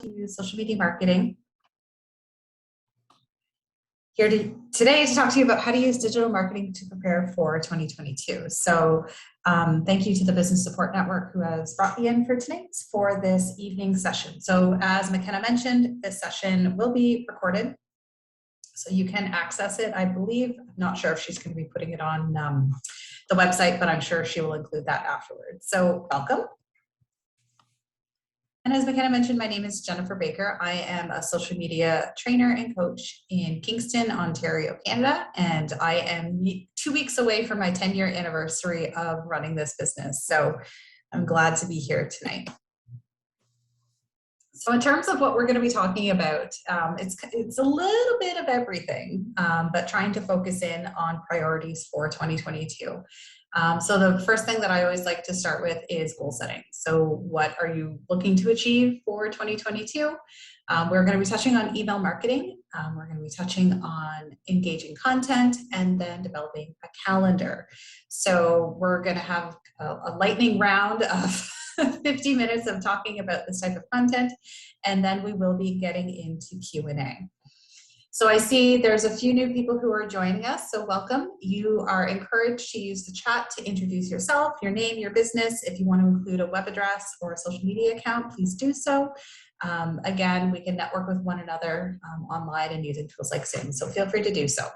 to use social media marketing. Here today to talk to you about how to use digital marketing to prepare for 2022. So thank you to the Business Support Network who has brought me in for this evening session. So as McKenna mentioned, this session will be recorded, so you can access it, I believe. I'm not sure if she's going to be putting it on the website, but I'm sure she will include that afterwards. So welcome. And as McKenna mentioned, my name is Jennifer Baker. I am a social media trainer and coach in Kingston, Ontario, Canada, and I am 2 weeks away from my 10-year anniversary of running this business. So I'm glad to be here tonight. So in terms of what we're going to be talking about, it's a little bit of everything, but trying to focus in on priorities for 2022. So the first thing that I always like to start with is goal setting. So what are you looking to achieve for 2022? We're going to be touching on email marketing. We're going to be touching on engaging content and then developing a calendar. So we're going to have a lightning round of 50 minutes of talking about this type of content, and then we will be getting into Q&A. So I see there's a few new people who are joining us, so welcome. You are encouraged to use the chat to introduce yourself, your name, your business. If you want to include a web address or a social media account, please do so. Again, we can network with one another online and using tools like Zoom, so feel free to do so.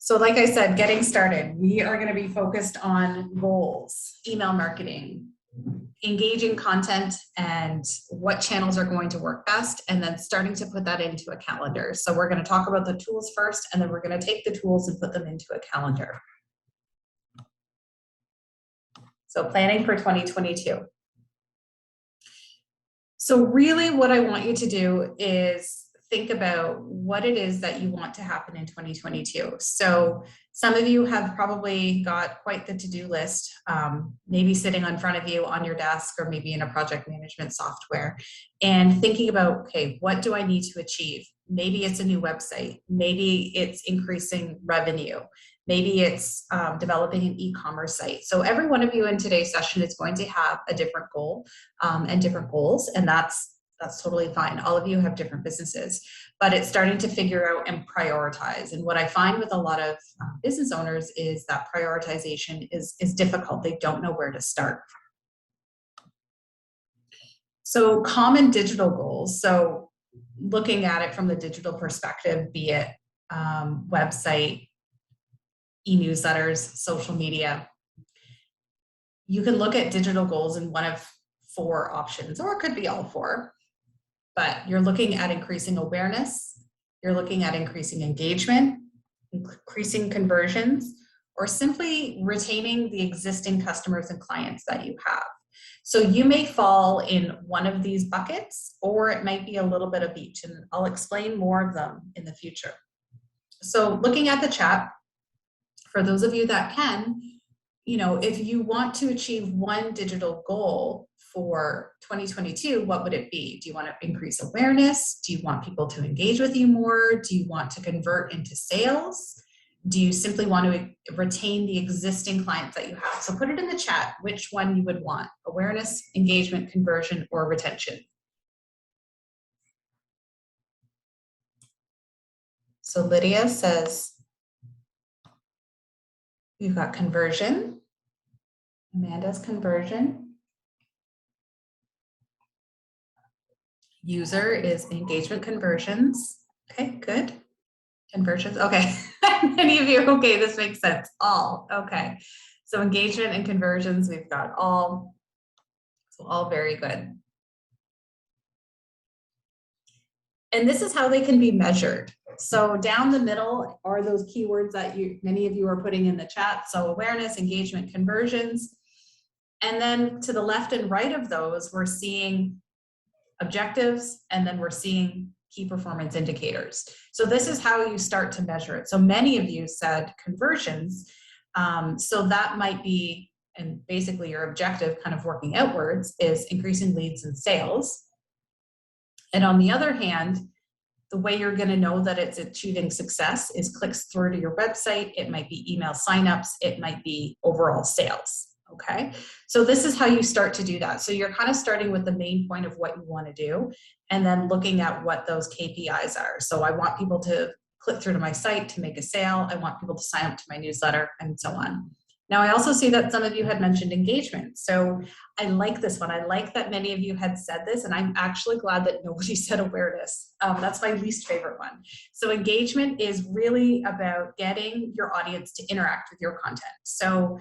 So like I said, getting started, we are going to be focused on goals, email marketing, engaging content, and what channels are going to work best, and then starting to put that into a calendar. So we're going to talk about the tools first, and then we're going to take the tools and put them into a calendar. So planning for 2022. So really what I want you to do is think about what it is that you want to happen in 2022. So some of you have probably got quite the to-do list, maybe sitting in front of you on your desk or maybe in a project management software, and thinking about, okay, what do I need to achieve? Maybe it's a new website. Maybe it's increasing revenue. Maybe it's developing an e-commerce site. So every one of you in today's session is going to have a different goal and different goals, and that's totally fine. All of you have different businesses, but it's starting to figure out and prioritize. And what I find with a lot of business owners is that prioritization is difficult. They don't know where to start. So common digital goals. So looking at it from the digital perspective, be it website, e-newsletters, social media, you can look at digital goals in one of 4 options, or it could be all 4. But you're looking at increasing awareness, you're looking at increasing engagement, increasing conversions, or simply retaining the existing customers and clients that you have. So you may fall in one of these buckets, or it might be a little bit of each, and I'll explain more of them in the future. So looking at the chat, for those of you that can, if you want to achieve one digital goal for 2022, what would it be? Do you want to increase awareness? Do you want people to engage with you more? Do you want to convert into sales? Do you simply want to retain the existing clients that you have? So put it in the chat which one you would want: awareness, engagement, conversion, or retention. So Lydia says we've got conversion. Amanda's conversion. User is engagement conversions. Okay, good. Conversions, okay. Many of you, okay, this makes sense. All, okay. So engagement and conversions, we've got all. So all very good. And this is how they can be measured. So down the middle are those keywords that many of you are putting in the chat. So awareness, engagement, conversions. And then to the left and right of those, we're seeing objectives, and then we're seeing key performance indicators. So this is how you start to measure it. So many of you said conversions. So that might be, and basically your objective kind of working outwards is increasing leads and sales. And on the other hand, the way you're going to know that it's achieving success is clicks through to your website. It might be email signups. It might be overall sales. Okay, so this is how you start to do that. So you're kind of starting with the main point of what you want to do, and then looking at what those KPIs are. So I want people to click through to my site to make a sale. I want people to sign up to my newsletter, and so on. Now, I also see that some of you had mentioned engagement. So I like this one. I like that many of you had said this, and I'm actually glad that nobody said awareness. That's my least favorite one. So engagement is really about getting your audience to interact with your content. So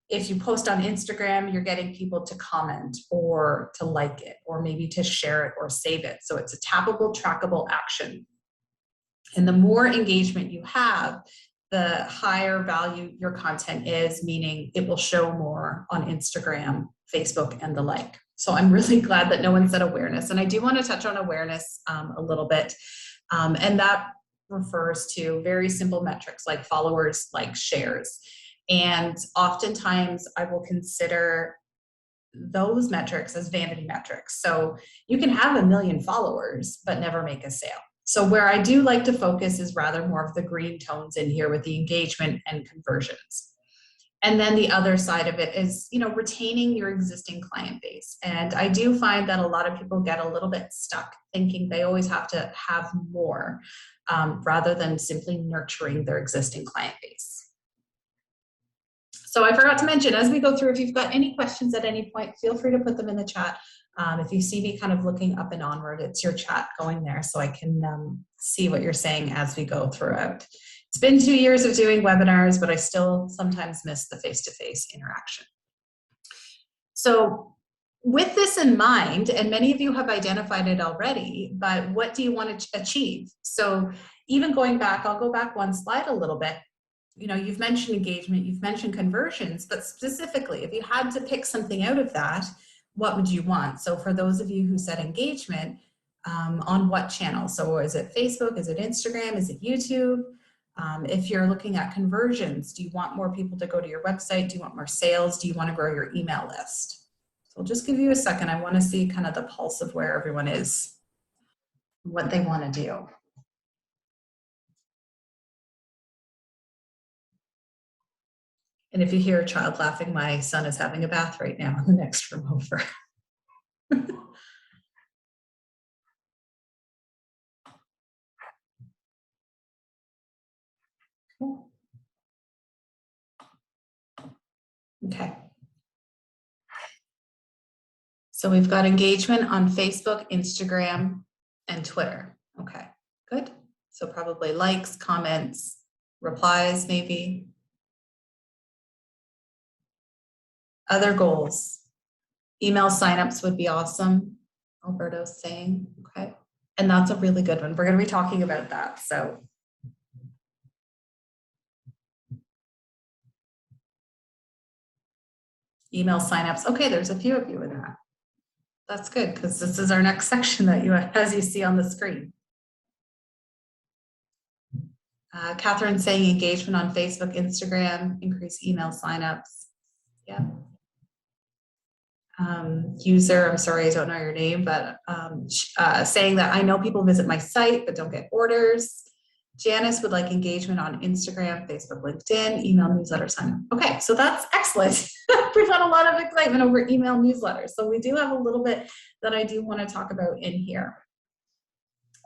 if you post on Instagram, you're getting people to comment or to like it, or maybe to share it or save it. So it's a tappable, trackable action. And the more engagement you have, the higher value your content is, meaning it will show more on Instagram, Facebook, and the like. So I'm really glad that no one said awareness. And I do want to touch on awareness a little bit. And that refers to very simple metrics like followers, like shares. And oftentimes I will consider those metrics as vanity metrics. So you can have 1 million followers, but never make a sale. So where I do like to focus is rather more of the green tones in here with the engagement and conversions. And then the other side of it is, retaining your existing client base. And I do find that a lot of people get a little bit stuck thinking they always have to have more, rather than simply nurturing their existing client base. So I forgot to mention, as we go through, if you've got any questions at any point, feel free to put them in the chat. If you see me kind of looking up and onward, it's your chat going there, so I can see what you're saying as we go throughout. It's been 2 years of doing webinars, but I still sometimes miss the face-to-face interaction. So with this in mind, and many of you have identified it already, but what do you want to achieve? So even going back, I'll go back one slide a little bit. You've mentioned engagement, you've mentioned conversions, but specifically, if you had to pick something out of that, what would you want? So for those of you who said engagement, on what channel? So is it Facebook? Is it Instagram? Is it YouTube? If you're looking at conversions, do you want more people to go to your website? Do you want more sales? Do you want to grow your email list? So I'll just give you a second. I want to see kind of the pulse of where everyone is, what they want to do. And if you hear a child laughing, my son is having a bath right now in the next room over. Okay. So we've got engagement on Facebook, Instagram, and Twitter. Okay, good. So probably likes, comments, replies, maybe. Other goals. Email signups would be awesome, Alberto's saying. Okay. And that's a really good one. We're going to be talking about that. So email signups. Okay, there's a few of you in that. That's good, because this is our next section that as you see on the screen. Catherine saying engagement on Facebook, Instagram, increase email signups. Yeah. User, I'm sorry, I don't know your name, but saying that I know people visit my site but don't get orders. Janice would like engagement on Instagram, Facebook, LinkedIn, email newsletter sign up. Okay, so that's excellent. We've had a lot of excitement over email newsletters. So we do have a little bit that I do want to talk about in here.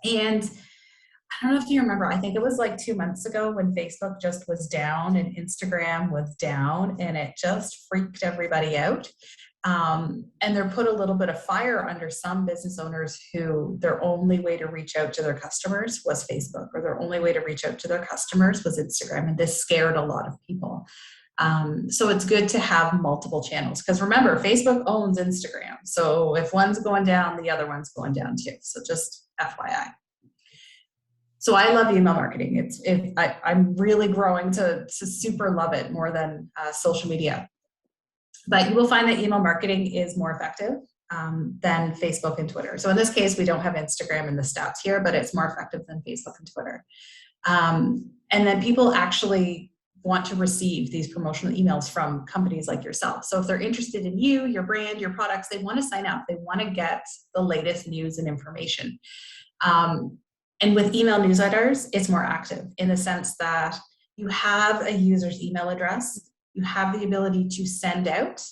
And I don't know if you remember, I think it was like 2 months ago when Facebook just was down and Instagram was down, and it just freaked everybody out. And they're put a little bit of fire under some business owners who their only way to reach out to their customers was Facebook, or their only way to reach out to their customers was Instagram. And this scared a lot of people. So it's good to have multiple channels, because remember, Facebook owns Instagram. So if one's going down, the other one's going down too. So just FYI. So I love email marketing. I'm really growing to super love it more than social media. But you will find that email marketing is more effective than Facebook and Twitter. So in this case, we don't have Instagram in the stats here, but it's more effective than Facebook and Twitter. And then people actually want to receive these promotional emails from companies like yourself. So if they're interested in you, your brand, your products, they want to sign up. They want to get the latest news and information. And with email newsletters, it's more active in the sense that you have a user's email address. You have the ability to send out,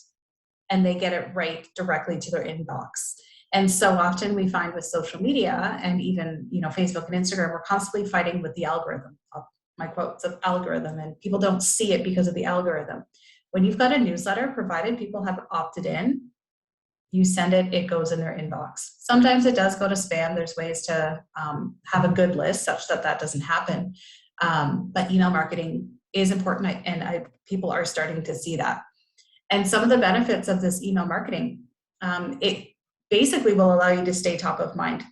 and they get it right directly to their inbox. And so often we find with social media and even, Facebook and Instagram, we're constantly fighting with the algorithm. My quotes of algorithm, and people don't see it because of the algorithm. When you've got a newsletter, provided people have opted in, you send it, it goes in their inbox. Sometimes it does go to spam. There's ways to have a good list such that that doesn't happen. But email marketing is important, and people are starting to see that. And some of the benefits of this email marketing, it basically will allow you to stay top of mind.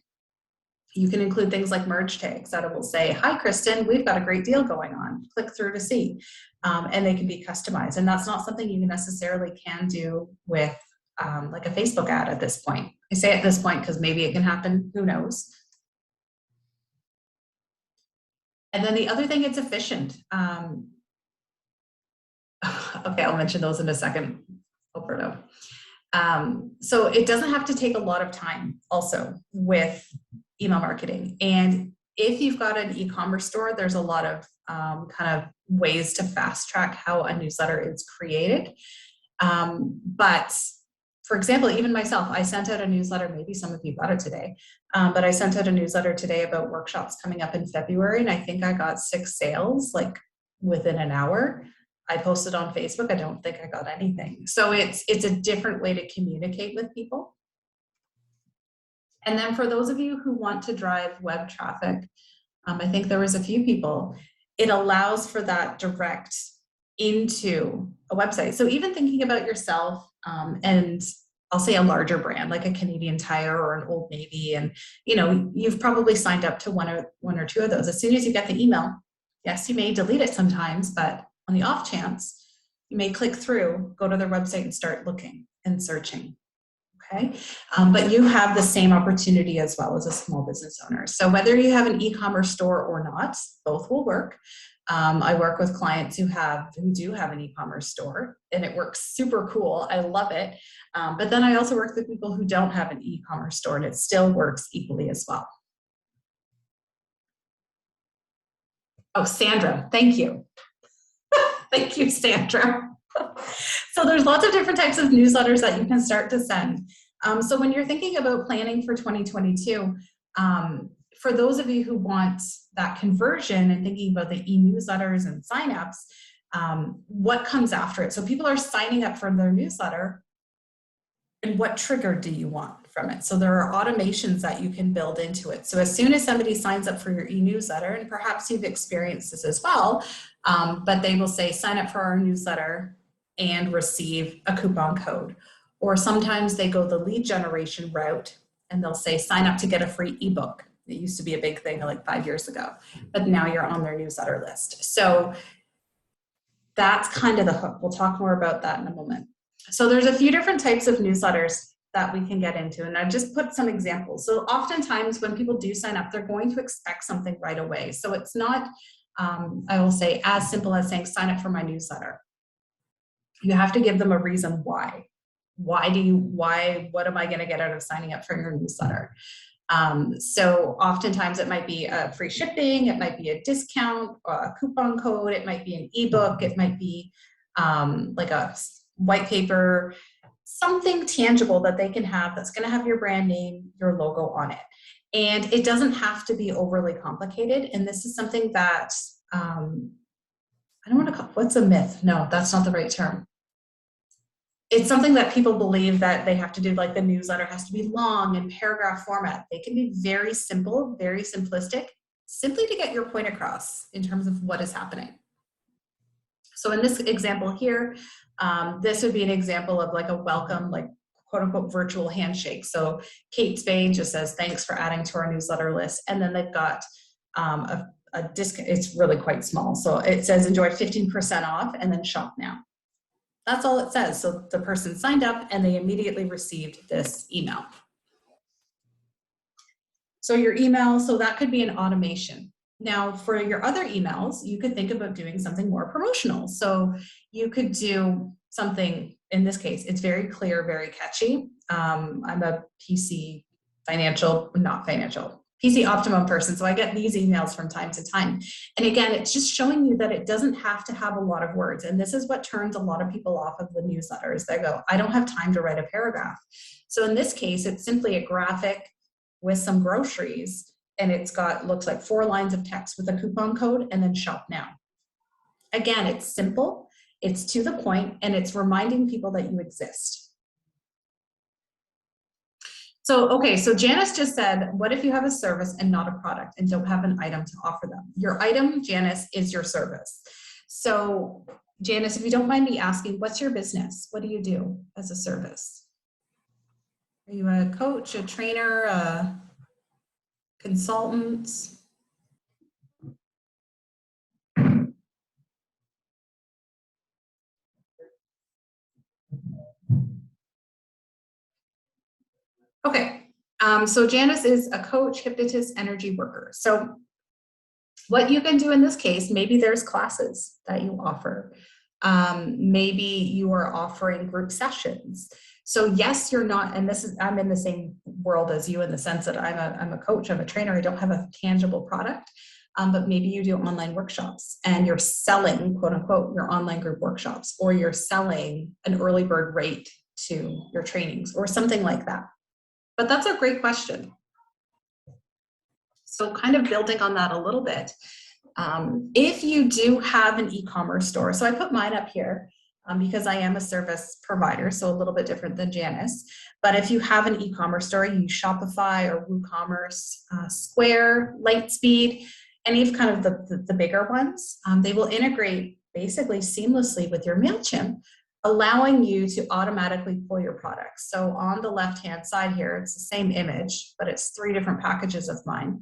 You can include things like merge tags that will say, "Hi, Kristen, we've got a great deal going on. Click through to see." And they can be customized. And that's not something you necessarily can do with like a Facebook ad at this point. I say at this point because maybe it can happen, who knows. And then the other thing, it's efficient. Okay, I'll mention those in a second, Alberto. So it doesn't have to take a lot of time also with email marketing. And if you've got an e-commerce store, there's a lot of kind of ways to fast track how a newsletter is created. But for example, even myself, I sent out a newsletter, maybe some of you got it today, but I sent out a newsletter today about workshops coming up in February, and I think I got 6 sales like within an hour. I posted on Facebook, I don't think I got anything. So it's a different way to communicate with people. And then for those of you who want to drive web traffic, I think there was a few people, it allows for that direct into a website. So even thinking about yourself, and I'll say a larger brand like a Canadian Tire or an Old Navy, and you've probably signed up to one or two of those. As soon as you get the email, yes, you may delete it sometimes, but on the off chance, you may click through, go to their website and start looking and searching. Okay, but you have the same opportunity as well as a small business owner. So whether you have an e-commerce store or not, both will work. I work with clients who do have an e-commerce store, and it works super cool. I love it. But then I also work with people who don't have an e-commerce store, and it still works equally as well. Oh, Sandra, thank you. Thank you, Sandra. So there's lots of different types of newsletters that you can start to send. So when you're thinking about planning for 2022, for those of you who want that conversion and thinking about the e-newsletters and signups, what comes after it? So people are signing up for their newsletter, and what trigger do you want from it? So there are automations that you can build into it. So as soon as somebody signs up for your e-newsletter, and perhaps you've experienced this as well, but they will say, sign up for our newsletter and receive a coupon code. Or sometimes they go the lead generation route and they'll say, sign up to get a free ebook. It used to be a big thing like 5 years ago, but now you're on their newsletter list. So that's kind of the hook. We'll talk more about that in a moment. So there's a few different types of newsletters that we can get into, and I just put some examples. So oftentimes when people do sign up, they're going to expect something right away. So it's not, I will say, as simple as saying, sign up for my newsletter. You have to give them a reason why. What am I going to get out of signing up for your newsletter? So oftentimes it might be a free shipping, it might be a discount, a coupon code, it might be an ebook, it might be like a white paper, something tangible that they can have that's going to have your brand name, your logo on it. And it doesn't have to be overly complicated. And this is something that, I don't want to call, what's a myth? No, that's not the right term. It's something that people believe that they have to do, like the newsletter has to be long and paragraph format. They can be very simple, very simplistic, simply to get your point across in terms of what is happening. So in this example here, this would be an example of like a welcome, like quote unquote virtual handshake. So Kate Spade just says, thanks for adding to our newsletter list. And then they've got a discount, it's really quite small. So it says enjoy 15% off and then shop now. That's all it says. So the person signed up and they immediately received this email. So your email, so that could be an automation. Now for your other emails, you could think about doing something more promotional. So you could do something, in this case, it's very clear, very catchy. I'm a PC PC Optimum person. So I get these emails from time to time. And again, it's just showing you that it doesn't have to have a lot of words. And this is what turns a lot of people off of the newsletters. They go, I don't have time to write a paragraph. So in this case, it's simply a graphic with some groceries, and it's got, looks like 4 lines of text with a coupon code and then shop now. Again, it's simple, it's to the point, and it's reminding people that you exist. So, okay, so Janice just said, what if you have a service and not a product and don't have an item to offer them? Your item, Janice, is your service. So, Janice, if you don't mind me asking, what's your business? What do you do as a service? Are you a coach, a trainer, a consultant? Okay, so Janice is a coach, hypnotist, energy worker. So what you can do in this case, maybe there's classes that you offer. Maybe you are offering group sessions. So yes, you're not, and this is, I'm in the same world as you in the sense that I'm a coach, I'm a trainer, I don't have a tangible product, but maybe you do online workshops and you're selling, quote unquote, your online group workshops, or you're selling an early bird rate to your trainings or something like that. But that's a great question. So kind of building on that a little bit, if you do have an e-commerce store, so I put mine up here because I am a service provider, so a little bit different than Janice, but if you have an e-commerce store, you use Shopify or WooCommerce, Square, Lightspeed, any of kind of the bigger ones, they will integrate basically seamlessly with your MailChimp, allowing you to automatically pull your products. So on the left-hand side here, it's the same image, but it's 3 different packages of mine.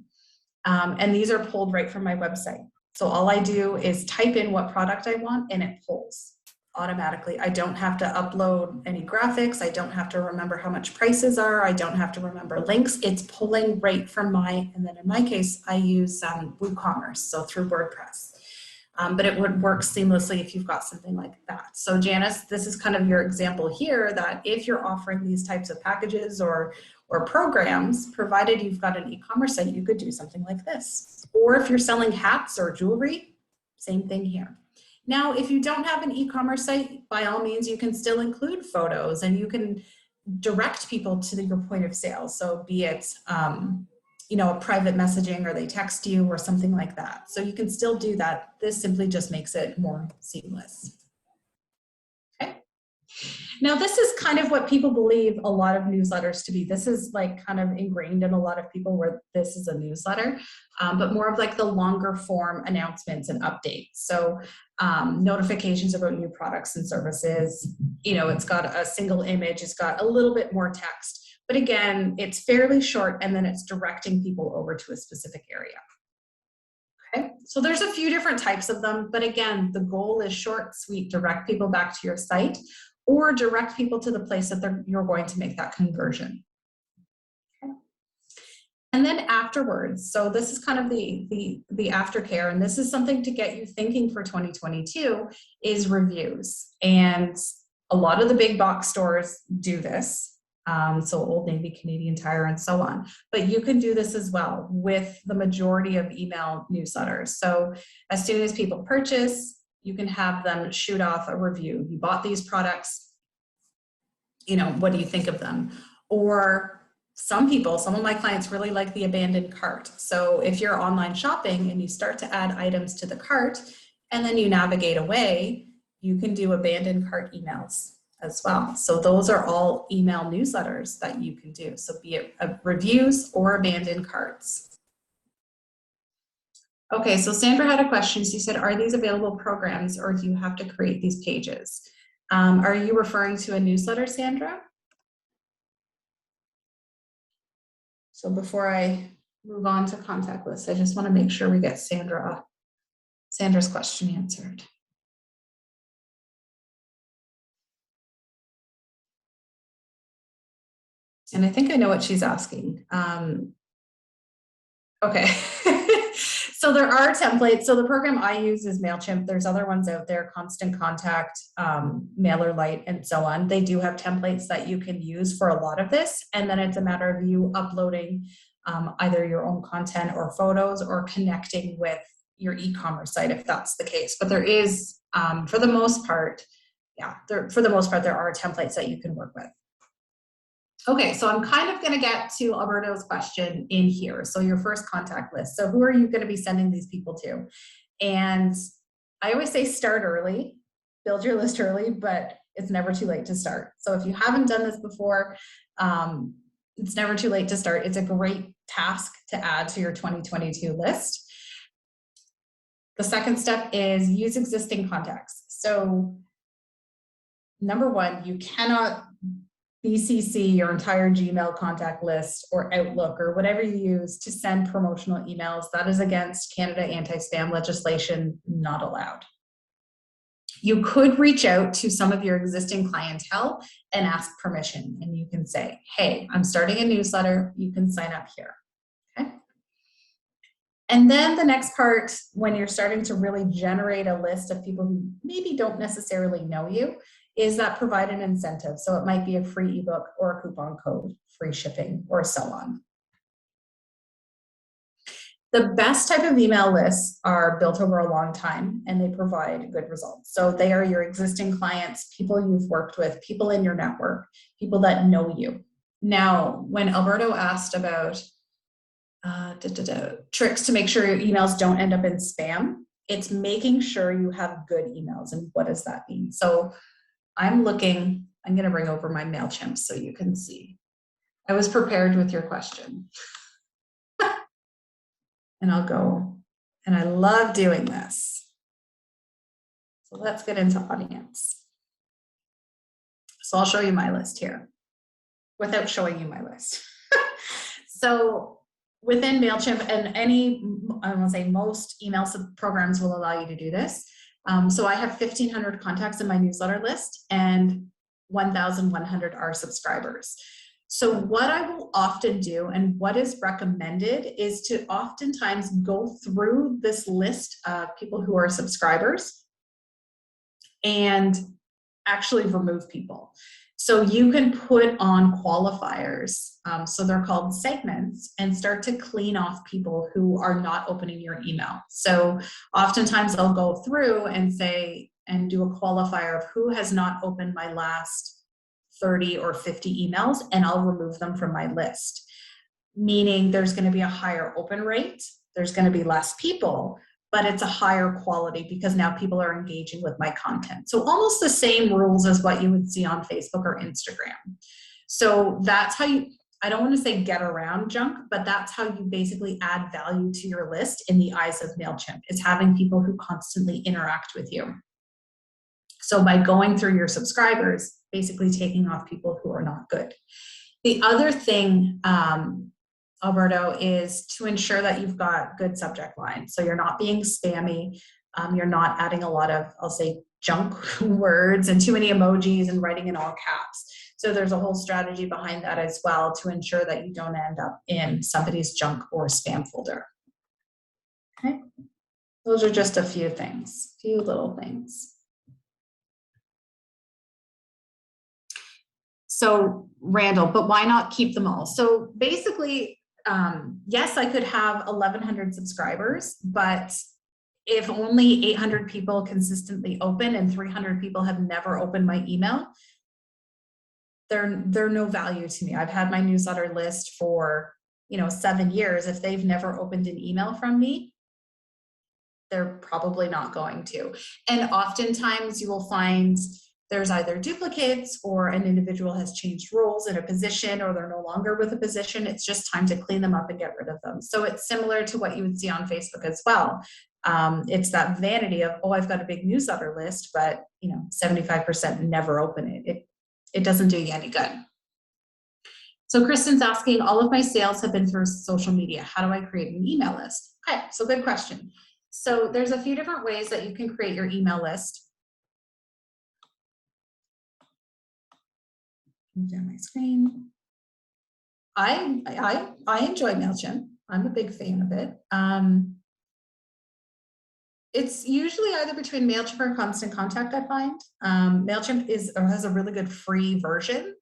And these are pulled right from my website. So all I do is type in what product I want and it pulls automatically. I don't have to upload any graphics. I don't have to remember how much prices are. I don't have to remember links. It's pulling right from and then in my case, I use WooCommerce, so through WordPress. But it would work seamlessly if you've got something like that. So Janice, this is kind of your example here that if you're offering these types of packages or programs, provided you've got an e-commerce site, you could do something like this. Or if you're selling hats or jewelry, same thing here. Now, if you don't have an e-commerce site, by all means, you can still include photos and you can direct people to your point of sale. So be it, a private messaging or they text you or something like that. So you can still do that. This simply just makes it more seamless. Okay. Now, this is kind of what people believe a lot of newsletters to be. This is like kind of ingrained in a lot of people where this is a newsletter, but more of like the longer form announcements and updates. So notifications about new products and services, it's got a single image, it's got a little bit more text, but again, it's fairly short and then it's directing people over to a specific area. Okay, so there's a few different types of them, but again, the goal is short, sweet, direct people back to your site or direct people to the place that you're going to make that conversion. Okay. And then afterwards, so this is kind of the aftercare, and this is something to get you thinking for 2022 is reviews. And a lot of the big box stores do this. So Old Navy, Canadian Tire, and so on. But you can do this as well with the majority of email newsletters. So as soon as people purchase, you can have them shoot off a review. You bought these products, what do you think of them? Or some of my clients really like the abandoned cart. So if you're online shopping and you start to add items to the cart and then you navigate away, you can do abandoned cart emails as well. So those are all email newsletters that you can do. So be it reviews or abandoned carts. Okay, so Sandra had a question. She said, are these available programs or do you have to create these pages? Are you referring to a newsletter, Sandra? So before I move on to contact lists, I just want to make sure we get Sandra's question answered. And I think I know what she's asking. Okay. So there are templates. So the program I use is MailChimp. There's other ones out there, Constant Contact, MailerLite, and so on. They do have templates that you can use for a lot of this. And then it's a matter of you uploading either your own content or photos, or connecting with your e-commerce site if that's the case. But there is, for the most part, there are templates that you can work with. Okay, so I'm kind of going to get to Alberto's question in here. So your first contact list. So who are you going to be sending these people to? And I always say start early, build your list early, but it's never too late to start. So if you haven't done this before, it's never too late to start. It's a great task to add to your 2022 list. The second step is use existing contacts. So number one, you cannot BCC your entire Gmail contact list or Outlook or whatever you use to send promotional emails. That is against Canada anti-spam legislation, not allowed. You could reach out to some of your existing clientele and ask permission, and you can say, hey, I'm starting a newsletter, you can sign up here. Okay. And then the next part, when you're starting to really generate a list of people who maybe don't necessarily know you, is that provide an incentive. So it might be a free ebook or a coupon code, free shipping, or so on. The best type of email lists are built over a long time, and they provide good results. So they are your existing clients, people you've worked with, people in your network, people that know you. Now, when Alberto asked about tricks to make sure your emails don't end up in spam, it's making sure you have good emails. And what does that mean? So I'm going to bring over my MailChimp so you can see. I was prepared with your question. And I'll go, and I love doing this. So let's get into audience. So I'll show you my list here without showing you my list. So within MailChimp, and I want to say most email programs will allow you to do this. So I have 1,500 contacts in my newsletter list, and 1,100 are subscribers. So what I will often do, and what is recommended, is to oftentimes go through this list of people who are subscribers and actually remove people. So you can put on qualifiers, so they're called segments, and start to clean off people who are not opening your email. So oftentimes I'll go through and say, and do a qualifier of who has not opened my last 30 or 50 emails, and I'll remove them from my list. Meaning there's going to be a higher open rate, there's going to be less people, but it's a higher quality because now people are engaging with my content. So almost the same rules as what you would see on Facebook or Instagram. So that's how you, I don't want to say get around junk, but that's how you basically add value to your list in the eyes of MailChimp, is having people who constantly interact with you. So by going through your subscribers, basically taking off people who are not good. The other thing, Alberto, is to ensure that you've got good subject lines. So you're not being spammy. You're not adding a lot of, I'll say, junk words and too many emojis and writing in all caps. So there's a whole strategy behind that as well to ensure that you don't end up in somebody's junk or spam folder. Okay. Those are just a few things, few little things. So Randall, but why not keep them all? So basically, yes, I could have 1,100 subscribers, but if only 800 people consistently open and 300 people have never opened my email, they're no value to me. I've had my newsletter list for 7 years. If they've never opened an email from me, they're probably not going to. And oftentimes you will find there's either duplicates or an individual has changed roles in a position, or they're no longer with a position. It's just time to clean them up and get rid of them. So it's similar to what you would see on Facebook as well. It's that vanity of, oh, I've got a big newsletter list, but 75% never open it. It doesn't do you any good. So Kristen's asking, all of my sales have been through social media. How do I create an email list? Okay, so good question. So there's a few different ways that you can create your email list. Move down my screen. I enjoy MailChimp. I'm a big fan of it. It's usually either between MailChimp or Constant Contact, I find. MailChimp has a really good free version.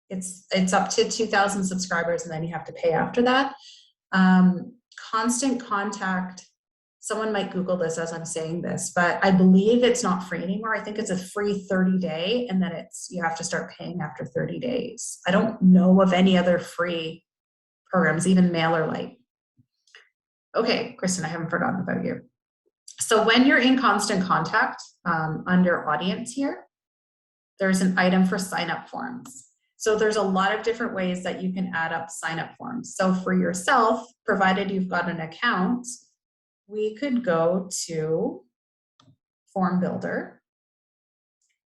It's up to 2,000 subscribers, and then you have to pay after that. Constant contact. Someone might Google this as I'm saying this, but I believe it's not free anymore. I think it's a free 30-day, and then you have to start paying after 30 days. I don't know of any other free programs, even MailerLite. Okay, Kristen, I haven't forgotten about you. So when you're in constant contact, under audience here, there's an item for sign-up forms. So there's a lot of different ways that you can add up sign-up forms. So for yourself, provided you've got an account, we could go to Form Builder,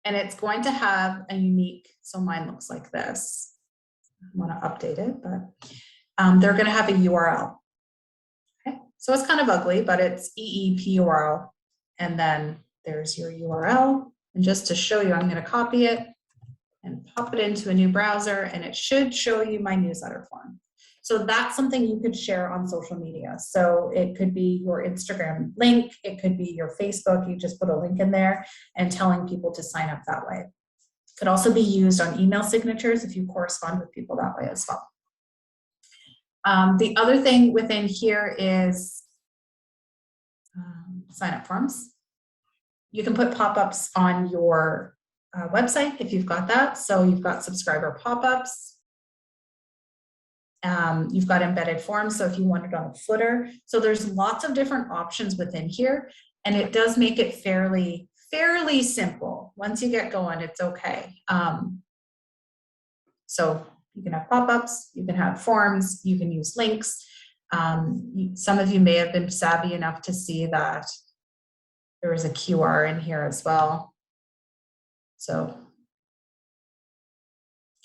and it's going to have a unique, so mine looks like this. I want to update it, but they're going to have a URL. Okay, so it's kind of ugly, but it's EEPURL, and then there's your URL. And just to show you, I'm going to copy it and pop it into a new browser, and it should show you my newsletter form. So that's something you could share on social media. So it could be your Instagram link, it could be your Facebook, you just put a link in there and telling people to sign up that way. It could also be used on email signatures if you correspond with people that way as well. The other thing within here is sign up forms. You can put pop-ups on your website if you've got that. So you've got subscriber pop-ups. You've got embedded forms, so if you want it on a footer. So there's lots of different options within here, and it does make it fairly simple. Once you get going, it's okay. So you can have pop-ups, you can have forms, you can use links. Some of you may have been savvy enough to see that there was a QR in here as well. So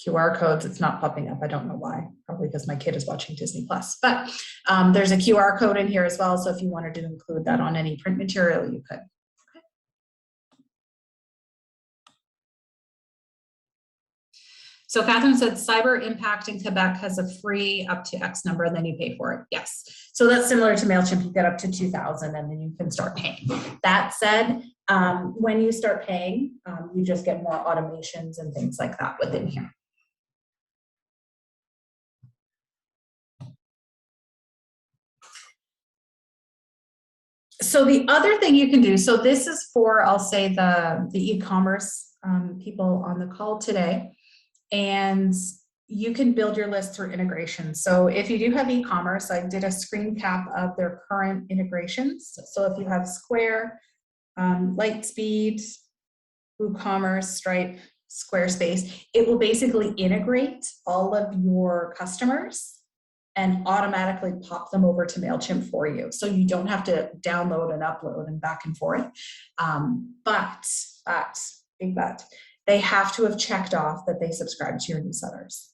QR codes, it's not popping up. I don't know why, probably because my kid is watching Disney Plus, but there's a QR code in here as well. So if you wanted to include that on any print material, you could. Okay. So Catherine said, Cyber Impact in Quebec has a free up to X number and then you pay for it. Yes. So that's similar to MailChimp. You get up to 2,000 and then you can start paying. That said, when you start paying, you just get more automations and things like that within here. So the other thing you can do, so this is for, I'll say the e-commerce people on the call today, and you can build your list through integration. So if you do have e-commerce, I did a screen cap of their current integrations. So if you have Square, Lightspeed, WooCommerce, Stripe, Squarespace, it will basically integrate all of your customers and automatically pop them over to MailChimp for you. So you don't have to download and upload and back and forth. But, big but, they have to have checked off that they subscribe to your newsletters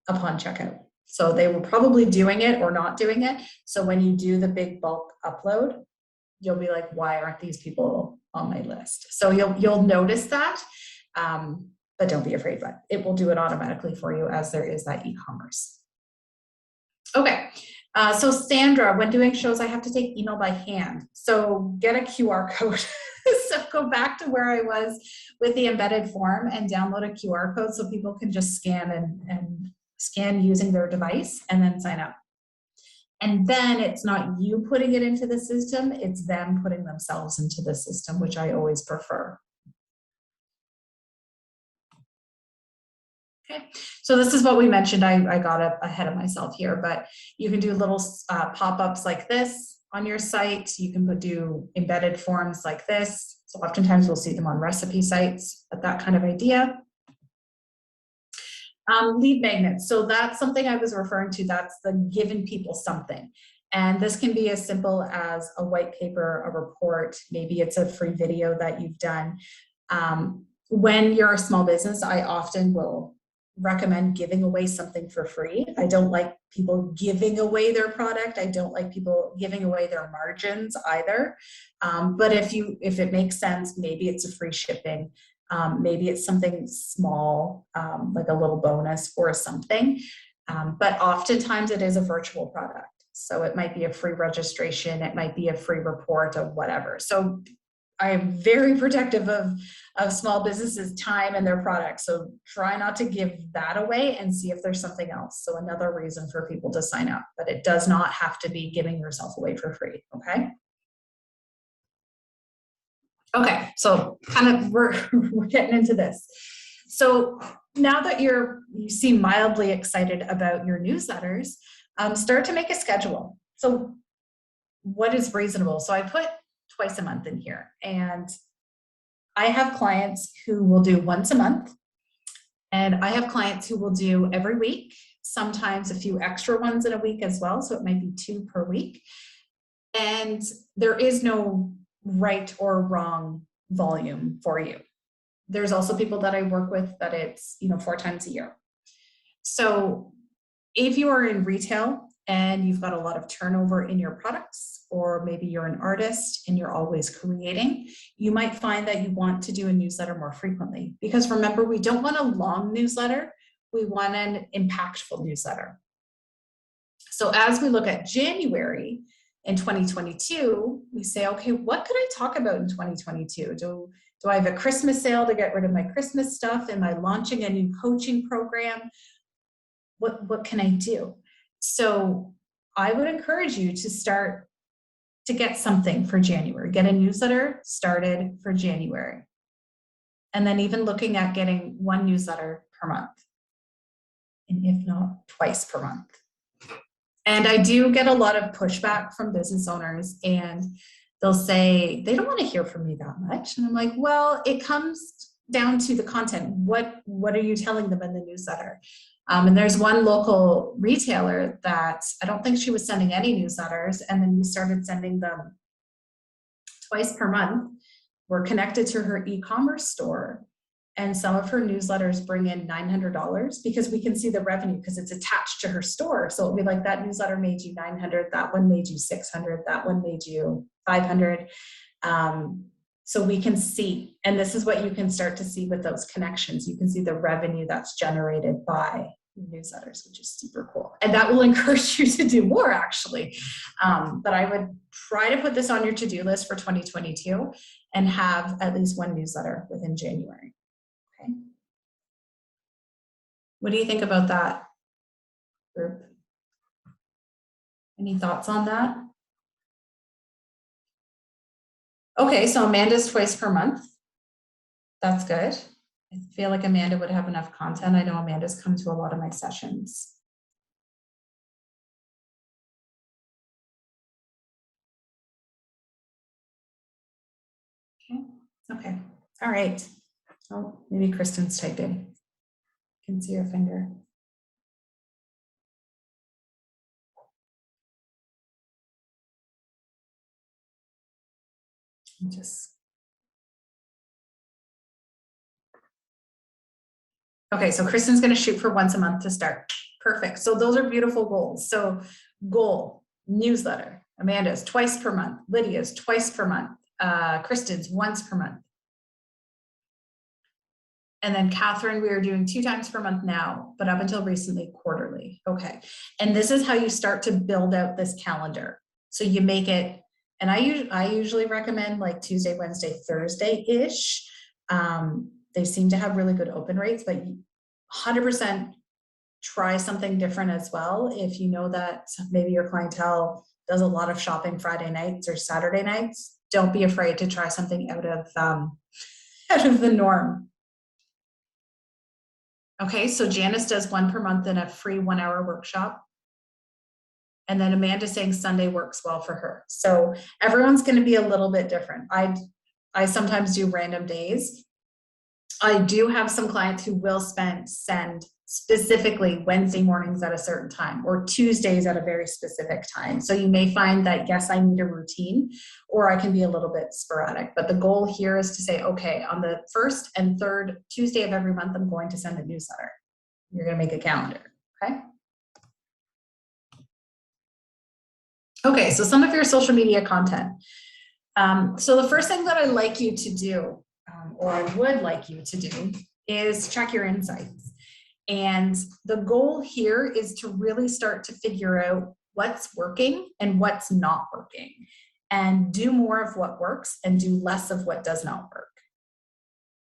upon checkout. So they were probably doing it or not doing it. So when you do the big bulk upload, you'll be like, why aren't these people on my list? So you'll notice that, but don't be afraid, but it will do it automatically for you as there is that e-commerce. Okay, so Sandra, when doing shows, I have to take email by hand. So get a QR code. So go back to where I was with the embedded form and download a QR code so people can just scan and scan using their device and then sign up. And then it's not you putting it into the system, it's them putting themselves into the system, which I always prefer. Okay, so this is what we mentioned. I got up ahead of myself here, but you can do little pop-ups like this on your site. You can do embedded forms like this. So oftentimes we'll see them on recipe sites, but that kind of idea. Lead magnets. So that's something I was referring to. That's the giving people something. And this can be as simple as a white paper, a report, maybe it's a free video that you've done. When you're a small business, I often will recommend giving away something for free. I don't like people giving away their product. I don't like people giving away their margins either. But if it makes sense, maybe it's a free shipping. Maybe it's something small, like a little bonus or something. But oftentimes it is a virtual product. So it might be a free registration. It might be a free report of whatever. So I am very protective of small businesses' time and their products. So try not to give that away and see if there's something else. So another reason for people to sign up, but it does not have to be giving yourself away for free. Okay. Okay. So kind of we're getting into this. So now that you seem mildly excited about your newsletters, start to make a schedule. So what is reasonable? So I put twice a month in here, and I have clients who will do once a month, and I have clients who will do every week, sometimes a few extra ones in a week as well. So it might be 2 per week. And there is no right or wrong volume for you. There's also people that I work with that it's, 4 times a year. So if you are in retail and you've got a lot of turnover in your products, or maybe you're an artist and you're always creating, you might find that you want to do a newsletter more frequently. Because remember, we don't want a long newsletter, we want an impactful newsletter. So as we look at January in 2022, we say, okay, what could I talk about in 2022? Do I have a Christmas sale to get rid of my Christmas stuff? Am I launching a new coaching program? What can I do? So I would encourage you to start to get something for January, get a newsletter started for January. And then even looking at getting 1 newsletter per month, and if not twice per month. And I do get a lot of pushback from business owners, and they'll say they don't want to hear from me that much. And I'm like, well, it comes down to the content. What are you telling them in the newsletter? And there's one local retailer that I don't think she was sending any newsletters, and then we started sending them twice per month. We're connected to her e-commerce store, and some of her newsletters bring in $900 because we can see the revenue because it's attached to her store. So it'll be like, that newsletter made you 900, that one made you 600, that one made you 500. So we can see, and this is what you can start to see with those connections. You can see the revenue that's generated by newsletters, which is super cool. And that will encourage you to do more, actually. But I would try to put this on your to-do list for 2022 and have at least 1 newsletter within January. Okay. What do you think about that, group? Any thoughts on that? Okay, so Amanda's twice per month. That's good. I feel like Amanda would have enough content. I know Amanda's come to a lot of my sessions. Okay. All right. Oh, maybe Kristen's typing. You can see her finger. Okay, so Kristen's going to shoot for once a month to start. Perfect. So those are beautiful goals. So goal, newsletter. Amanda's twice per month. Lydia's twice per month. Kristen's once per month. And then Catherine, we are doing 2 times per month now, but up until recently, quarterly. Okay. And this is how you start to build out this calendar. So you make it, and I usually recommend like Tuesday, Wednesday, Thursday-ish. They seem to have really good open rates, but 100% try something different as well. If you know that maybe your clientele does a lot of shopping Friday nights or Saturday nights, don't be afraid to try something out of the norm. Okay, so Janice does 1 per month in a free 1-hour workshop. And then Amanda's saying Sunday works well for her. So everyone's going to be a little bit different. I sometimes do random days. I do have some clients who will send specifically Wednesday mornings at a certain time or Tuesdays at a very specific time. So you may find that, yes, I need a routine, or I can be a little bit sporadic. But the goal here is to say, okay, on the 1st and 3rd Tuesday of every month, I'm going to send a newsletter. You're going to make a calendar, okay? Okay, so some of your social media content. So the first thing that I'd like you to do, or I would like you to do, is check your insights. And the goal here is to really start to figure out what's working and what's not working. and do more of what works and do less of what does not work.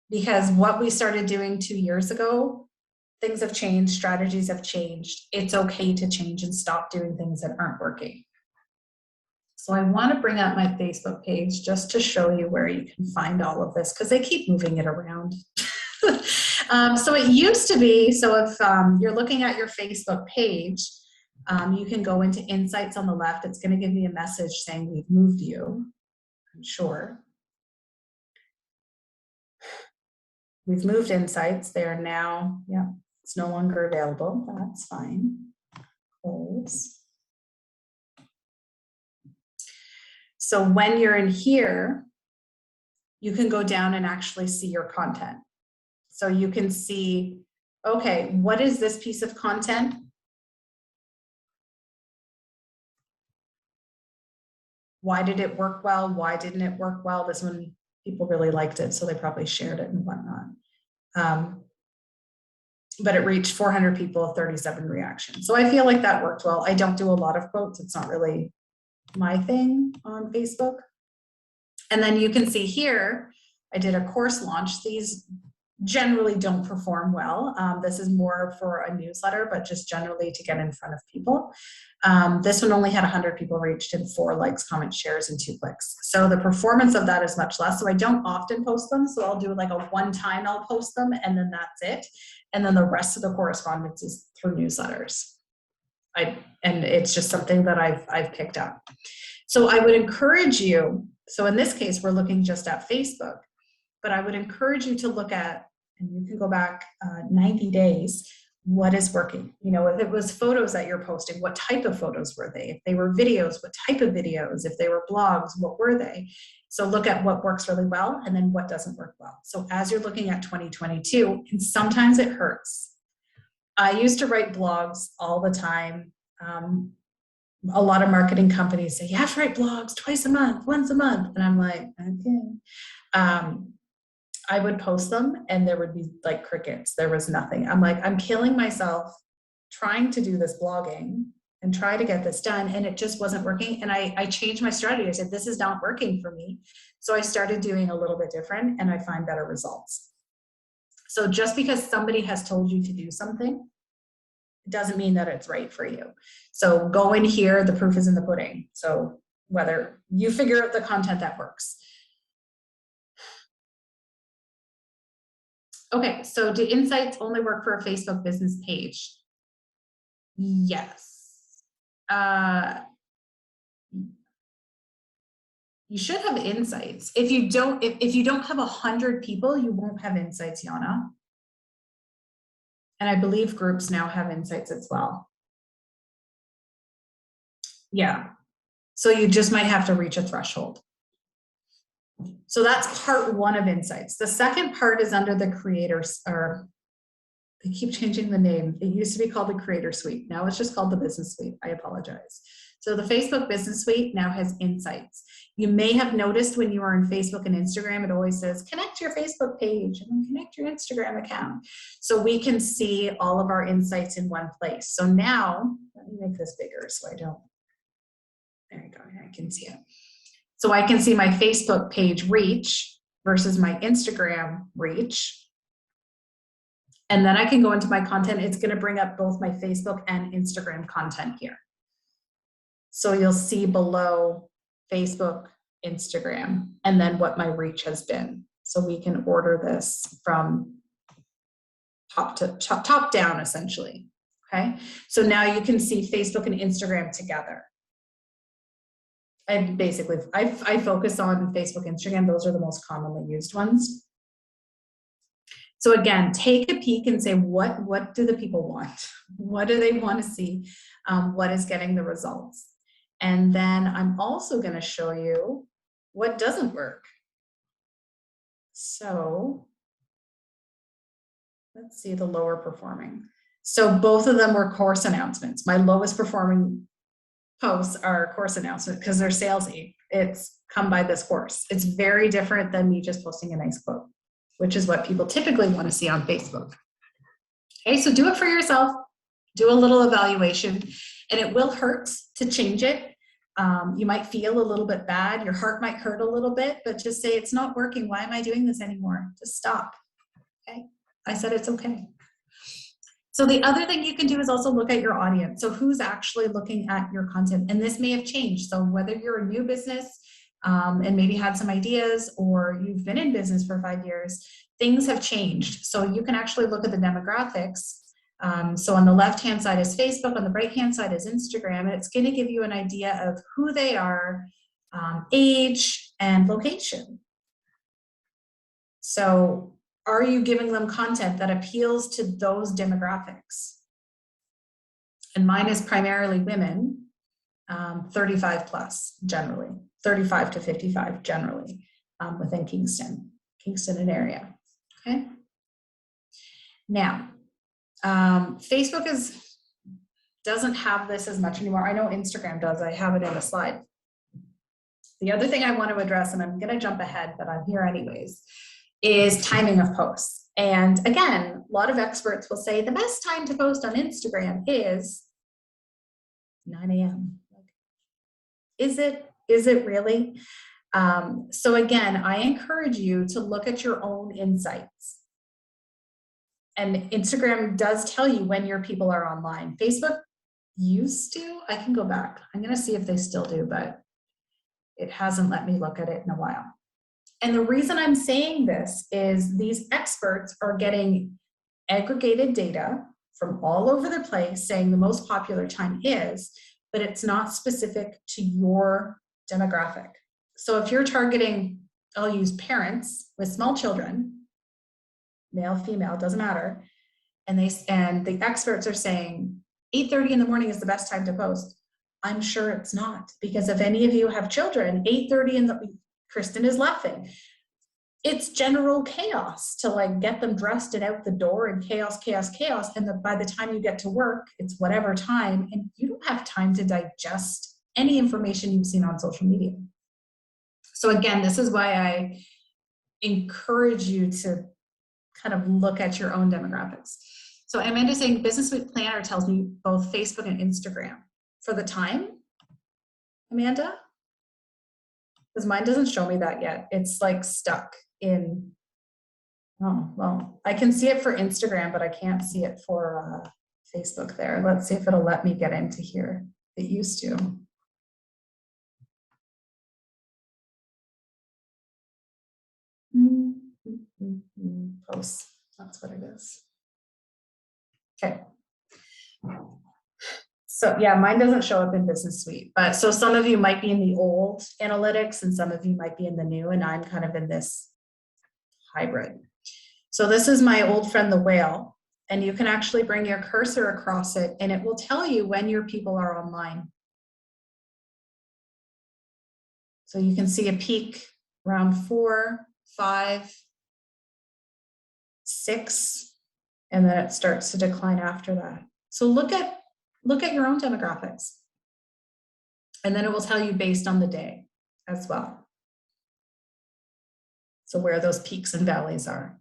Because what we started doing 2 years ago, things have changed, strategies have changed. It's okay to change and stop doing things that aren't working. So I want to bring up my Facebook page just to show you where you can find all of this, because they keep moving it around. So it used to be, so if you're looking at your Facebook page, you can go into Insights on the left. It's going to give me a message saying we've moved you, I'm sure. We've moved Insights. They are now, yeah, it's no longer available. That's fine. Close. So when you're in here, you can go down and actually see your content. So you can see, okay, what is this piece of content? Why did it work well? Why didn't it work well? This one, people really liked it, so they probably shared it and whatnot. But it reached 400 people, 37 reactions. So I feel like that worked well. I don't do a lot of quotes. It's not really my thing on Facebook. And then you can see here, I did a course launch. These generally don't perform well. This is more for a newsletter, but just generally to get in front of people. This one only had 100 people reached and 4 likes, comments, shares, and 2 clicks. So the performance of that is much less. So I don't often post them. So I'll do like a one time I'll post them and then that's it. And then the rest of the correspondence is through newsletters. And it's just something that I've picked up. So I would encourage you, so in this case, we're looking just at Facebook, but I would encourage you to look at, and you can go back 90 days, what is working? You know, if it was photos that you're posting, what type of photos were they? If they were videos, what type of videos? If they were blogs, what were they? So look at what works really well and then what doesn't work well. So as you're looking at 2022, and sometimes it hurts. I used to write blogs all the time. A lot of marketing companies say, you have to write blogs twice a month, once a month. And I'm like, okay. I would post them and there would be like crickets. There was nothing. I'm like, I'm killing myself trying to do this blogging and try to get this done. And it just wasn't working. And I changed my strategy. I said, this is not working for me. So I started doing a little bit different and I find better results. So just because somebody has told you to do something, it doesn't mean that it's right for you. So go in here, the proof is in the pudding. So whether you figure out the content that works. Okay, so do Insights only work for a Facebook business page? Yes. You should have Insights. If you don't have 100 people, you won't have Insights, Yana. And I believe groups now have Insights as well. Yeah. So you just might have to reach a threshold. So that's part 1 of Insights. The second part is under the creators, or they keep changing the name. It used to be called the Creator Suite. Now it's just called the Business Suite. I apologize. So the Facebook Business Suite now has Insights. You may have noticed when you are in Facebook and Instagram, it always says, connect your Facebook page and then connect your Instagram account. So we can see all of our insights in one place. So now, let me make this bigger so I don't, there you go, I can see it. So I can see my Facebook page reach versus my Instagram reach. And then I can go into my content. It's going to bring up both my Facebook and Instagram content here. So you'll see below Facebook, Instagram, and then what my reach has been. So we can order this from top down, essentially. Okay. So now you can see Facebook and Instagram together. And basically, I focus on Facebook, Instagram. Those are the most commonly used ones. So again, take a peek and say, what do the people want? What do they want to see? What is getting the results? And then I'm also going to show you what doesn't work. So let's see the lower performing. So both of them were course announcements. My lowest performing posts are course announcements because they're salesy. It's come by this course. It's very different than me just posting a nice quote, which is what people typically want to see on Facebook. Okay, so do it for yourself. Do a little evaluation, and it will hurt to change it. You might feel a little bit bad. Your heart might hurt a little bit, but just say, it's not working. Why am I doing this anymore? Just stop. Okay. I said it's okay. So the other thing you can do is also look at your audience. So who's actually looking at your content? And this may have changed. So whether you're a new business and maybe had some ideas, or you've been in business for 5 years, things have changed. So you can actually look at the demographics. So on the left-hand side is Facebook, on the right-hand side is Instagram, and it's going to give you an idea of who they are, age, and location. So are you giving them content that appeals to those demographics? And mine is primarily women, 35 plus generally, 35 to 55 generally, within Kingston and area. Okay. Now, Facebook doesn't have this as much anymore. I know Instagram does. I have it in a slide. The other thing I want to address, and I'm going to jump ahead, but I'm here anyways, is timing of posts. And again, a lot of experts will say the best time to post on Instagram is 9 a.m. Is it really? So again, I encourage you to look at your own insights. And Instagram does tell you when your people are online. Facebook used to. I can go back. I'm going to see if they still do, but it hasn't let me look at it in a while. And the reason I'm saying this is these experts are getting aggregated data from all over the place saying the most popular time is, but it's not specific to your demographic. So if you're targeting, I'll use parents with small children, male, female, doesn't matter, and the experts are saying 8:30 in the morning is the best time to post. I'm sure it's not, because if any of you have children, 8:30 in the, Kristen is laughing. It's general chaos to like get them dressed and out the door, and chaos. And by the time you get to work, it's whatever time, and you don't have time to digest any information you've seen on social media. So again, this is why I encourage you to kind of look at your own demographics. So Amanda's saying Business Suite Planner tells me both Facebook and Instagram. For the time, Amanda? Because mine doesn't show me that yet. It's like stuck in, oh, well, I can see it for Instagram, but I can't see it for Facebook there. Let's see if it'll let me get into here. It used to. Posts, that's what it is. Okay. So yeah, mine doesn't show up in Business Suite, but so some of you might be in the old analytics and some of you might be in the new, and I'm kind of in this hybrid. So this is my old friend, the whale, and you can actually bring your cursor across it and it will tell you when your people are online. So you can see a peak around 4, 5, 6, and then it starts to decline after that. So look at your own demographics. And then it will tell you based on the day as well. So where those peaks and valleys are.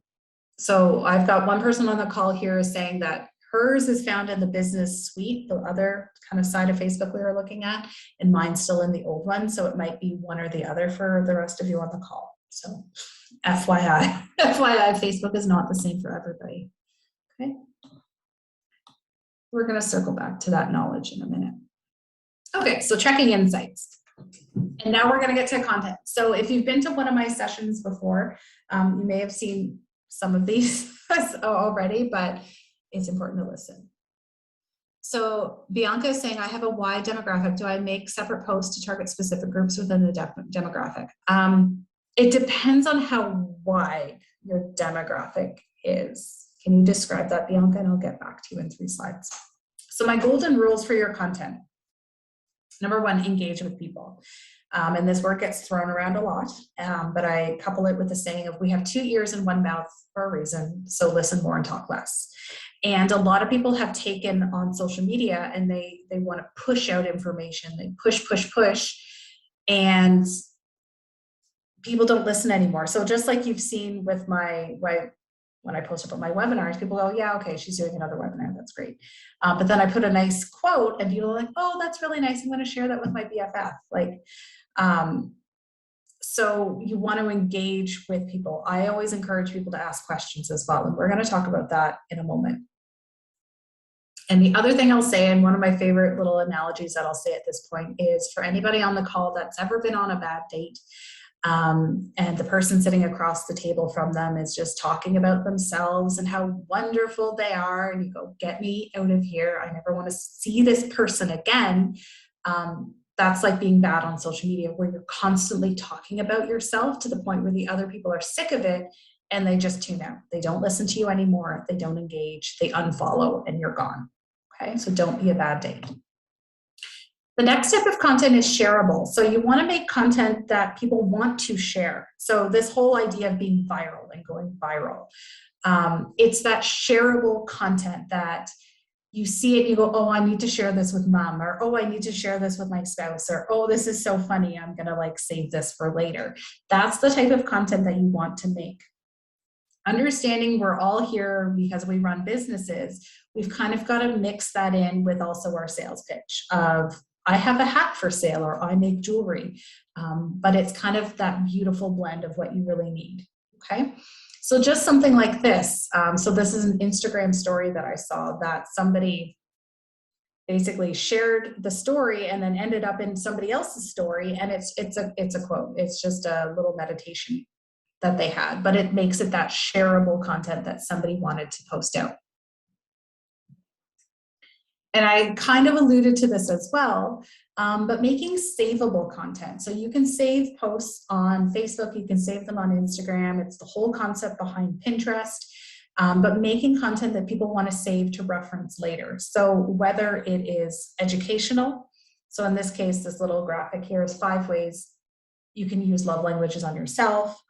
So I've got one person on the call here saying that hers is found in the Business Suite, the other kind of side of Facebook we were looking at, and mine's still in the old one. So it might be one or the other for the rest of you on the call. So FYI, Facebook is not the same for everybody. Okay. We're going to circle back to that knowledge in a minute. Okay, so checking insights. And now we're going to get to content. So if you've been to one of my sessions before, you may have seen some of these already, but it's important to listen. So Bianca is saying, I have a wide demographic. Do I make separate posts to target specific groups within the demographic? It depends on how wide your demographic is. Can you describe that, Bianca? And I'll get back to you in 3 slides. So my golden rules for your content. Number 1, engage with people. And this word gets thrown around a lot, but I couple it with the saying of we have 2 ears and 1 mouth for a reason, so listen more and talk less. And a lot of people have taken on social media and they want to push out information. They push, and people don't listen anymore. So just like you've seen with my when I post about my webinars, people go, yeah, okay, she's doing another webinar. That's great. But then I put a nice quote and people are like, oh, that's really nice. I'm going to share that with my BFF. Like, so you want to engage with people. I always encourage people to ask questions as well. And we're going to talk about that in a moment. And the other thing I'll say, and one of my favorite little analogies that I'll say at this point is for anybody on the call that's ever been on a bad date, and the person sitting across the table from them is just talking about themselves and how wonderful they are, and you go, get me out of here. I never want to see this person again. That's like being bad on social media, where you're constantly talking about yourself to the point where the other people are sick of it and they just tune out. They don't listen to you anymore. They don't engage. They unfollow and you're gone. Okay, so don't be a bad date. The next type of content is shareable. So you want to make content that people want to share. So this whole idea of being viral and going viral, it's that shareable content that you see it and you go, oh, I need to share this with mom, or oh, I need to share this with my spouse, or oh, this is so funny, I'm going to like save this for later. That's the type of content that you want to make. Understanding we're all here because we run businesses, we've kind of got to mix that in with also our sales pitch of, I have a hat for sale, or I make jewelry. But it's kind of that beautiful blend of what you really need, okay? So just something like this. So this is an Instagram story that I saw that somebody basically shared the story and then ended up in somebody else's story. And it's a quote. It's just a little meditation that they had, but it makes it that shareable content that somebody wanted to post out. And I kind of alluded to this as well, but making savable content. So you can save posts on Facebook, you can save them on Instagram. It's the whole concept behind Pinterest, but making content that people want to save to reference later. So whether it is educational, so in this case, this little graphic here is 5 ways you can use love languages on yourself,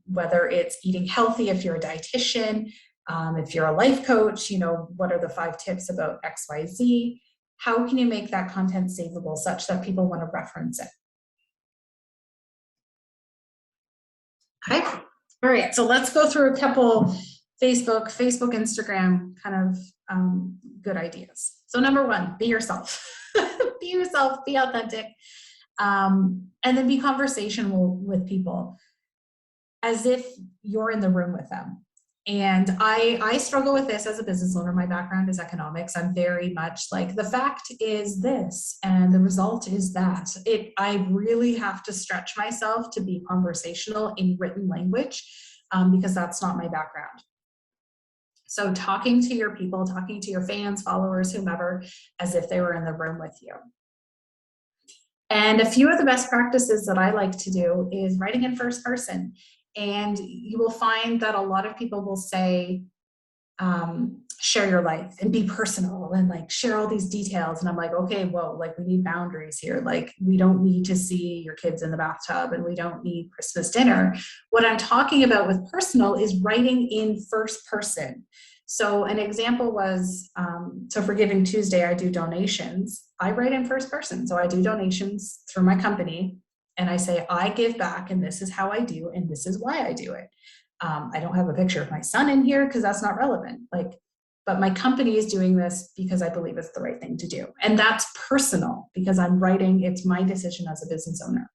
whether it's eating healthy, if you're a dietitian, if you're a life coach, you know, what are the 5 tips about XYZ? How can you make that content savable such that people want to reference it? Okay, all right, so let's go through a couple Facebook, Instagram kind of good ideas. So number 1, be yourself. Be yourself, be authentic, and then be conversational with people as if you're in the room with them. And I struggle with this as a business owner. My background is economics. I'm very much like, the fact is this, and the result is that. I really have to stretch myself to be conversational in written language because that's not my background. So talking to your people, talking to your fans, followers, whomever, as if they were in the room with you. And a few of the best practices that I like to do is writing in first person. And you will find that a lot of people will say, share your life and be personal and like share all these details. And I'm like, okay, well, like we need boundaries here. Like we don't need to see your kids in the bathtub and we don't need Christmas dinner. What I'm talking about with personal is writing in first person. So an example was, so for Giving Tuesday, I do donations. I write in first person. So I do donations through my company. And I say, I give back, and this is how I do, and this is why I do it. I don't have a picture of my son in here because that's not relevant. But my company is doing this because I believe it's the right thing to do. And that's personal because I'm writing, it's my decision as a business owner.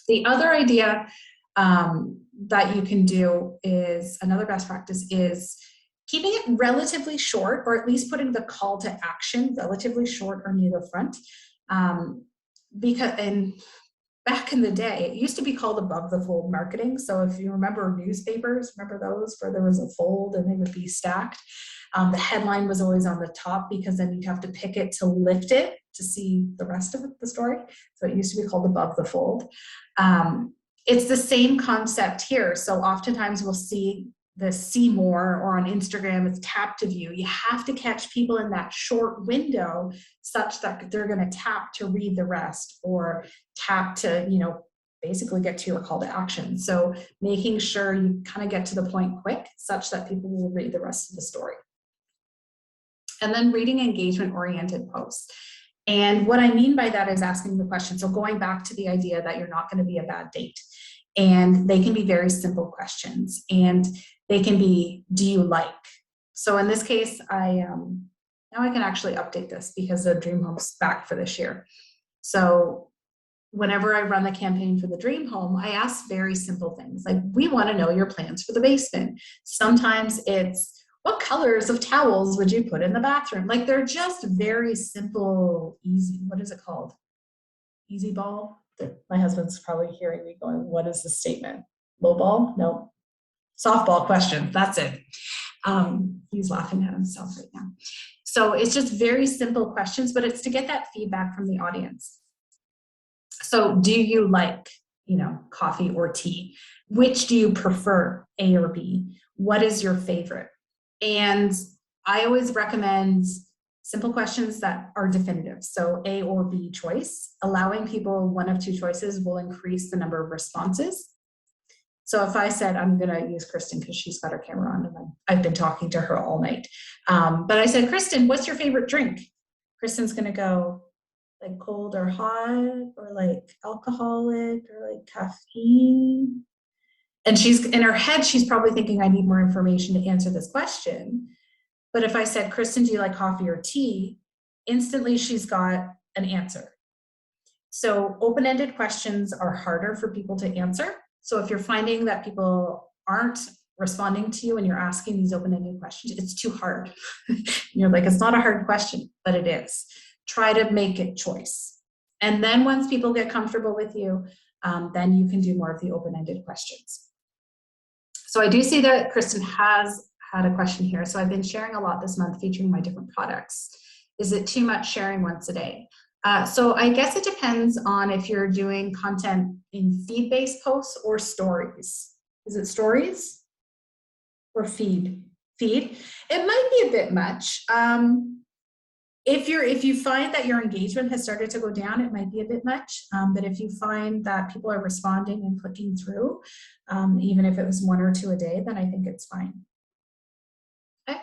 The other idea that you can do is, another best practice is keeping it relatively short, or at least putting the call to action relatively short or near the front. Because back in the day, it used to be called above the fold marketing. So if you remember newspapers, remember those where there was a fold and they would be stacked? The headline was always on the top because then you'd have to pick it to lift it to see the rest of the story. So it used to be called above the fold. It's the same concept here. So oftentimes we'll see the see more, or on Instagram, it's tap to view. You have to catch people in that short window such that they're going to tap to read the rest, or tap to, basically get to your call to action. So making sure you kind of get to the point quick such that people will read the rest of the story. And then reading engagement-oriented posts. And what I mean by that is asking the question. So going back to the idea that you're not going to be a bad date. And they can be very simple questions. And They can be, do you like? So in this case, now I can actually update this because the dream home's back for this year. So whenever I run the campaign for the dream home, I ask very simple things like, we want to know your plans for the basement. Sometimes it's, what colors of towels would you put in the bathroom? Like, they're just very simple, easy, what is it called? Easy ball? My husband's probably hearing me going, what is the statement? Low ball? No. Softball questions, that's it. He's laughing at himself right now. So it's just very simple questions, but it's to get that feedback from the audience. So do you like, coffee or tea? Which do you prefer, A or B? What is your favorite? And I always recommend simple questions that are definitive. So A or B choice. Allowing people one of two choices will increase the number of responses. So if I said, I'm going to use Kristen because she's got her camera on and I've been talking to her all night. But I said, Kristen, what's your favorite drink? Kristen's going to go like cold or hot, or like alcoholic, or like caffeine. And she's in her head, she's probably thinking, I need more information to answer this question. But if I said, Kristen, do you like coffee or tea? Instantly she's got an answer. So open-ended questions are harder for people to answer. So if you're finding that people aren't responding to you and you're asking these open-ended questions, it's too hard. You're like, it's not a hard question, but it is. Try to make it choice. And then once people get comfortable with you, then you can do more of the open-ended questions. So I do see that Kristen has had a question here. So I've been sharing a lot this month featuring my different products. Is it too much sharing once a day? So I guess it depends on if you're doing content in feed-based posts or stories. Is it stories or feed? Feed. It might be a bit much. If you find that your engagement has started to go down, it might be a bit much. But if you find that people are responding and clicking through, even if it was 1 or 2 a day, then I think it's fine. Okay.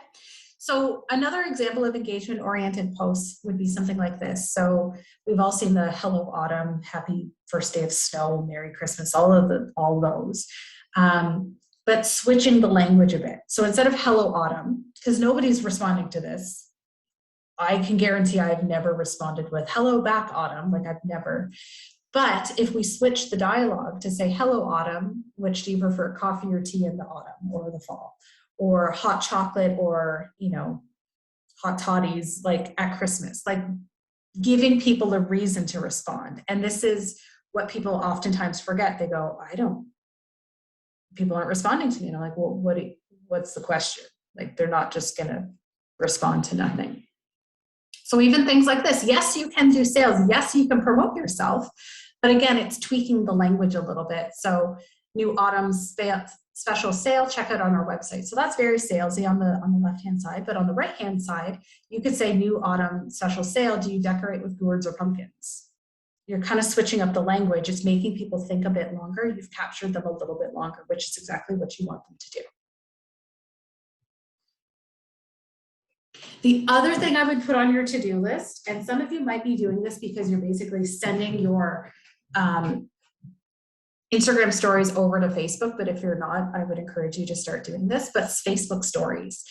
So another example of engagement-oriented posts would be something like this. So we've all seen the Hello Autumn, Happy First Day of Snow, Merry Christmas, all those. But switching the language a bit. So instead of Hello Autumn, because nobody's responding to this, I can guarantee I've never responded with hello back autumn, like I've never. But if we switch the dialogue to say, hello autumn, which do you prefer, coffee or tea in the autumn or the fall? Or hot chocolate or, hot toddies like at Christmas, like giving people a reason to respond. And this is what people oftentimes forget. They go, people aren't responding to me. And I'm like, well, what's the question? Like, they're not just gonna respond to nothing. So even things like this, yes, you can do sales. Yes, you can promote yourself. But again, it's tweaking the language a little bit. So new autumn special sale, check it on our website. So that's very salesy on the left-hand side. But on the right-hand side, you could say new autumn special sale. Do you decorate with gourds or pumpkins? You're kind of switching up the language. It's making people think a bit longer. You've captured them a little bit longer, which is exactly what you want them to do. The other thing I would put on your to-do list, and some of you might be doing this because you're basically sending your Instagram stories over to Facebook, but if you're not, I would encourage you to start doing this, but it's Facebook stories.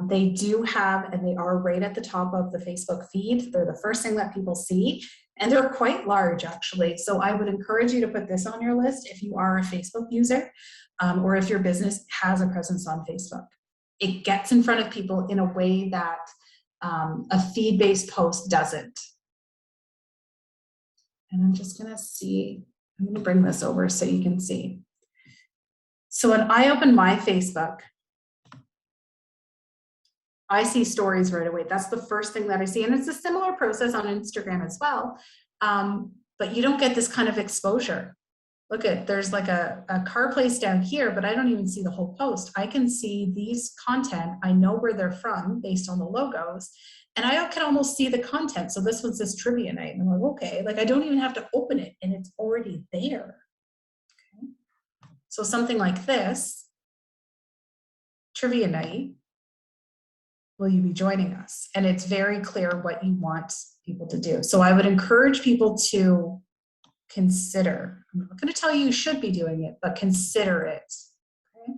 They do have, and they are right at the top of the Facebook feed. They're the first thing that people see, and they're quite large actually. So I would encourage you to put this on your list if you are a Facebook user, or if your business has a presence on Facebook. It gets in front of people in a way that a feed-based post doesn't. And I'm just gonna see, I'm gonna bring this over so you can see. So when I open my Facebook, I see stories right away. That's the first thing that I see. And it's a similar process on Instagram as well. But you don't get this kind of exposure. Look at, there's like a car place down here, but I don't even see the whole post. I can see these content. I know where they're from based on the logos, and I can almost see the content. So this was this trivia night, and I'm like, okay, like I don't even have to open it, and it's already there. Okay. So something like this, trivia night, will you be joining us? And it's very clear what you want people to do. So I would encourage people to consider. I'm not going to tell you you should be doing it, but consider it. Okay?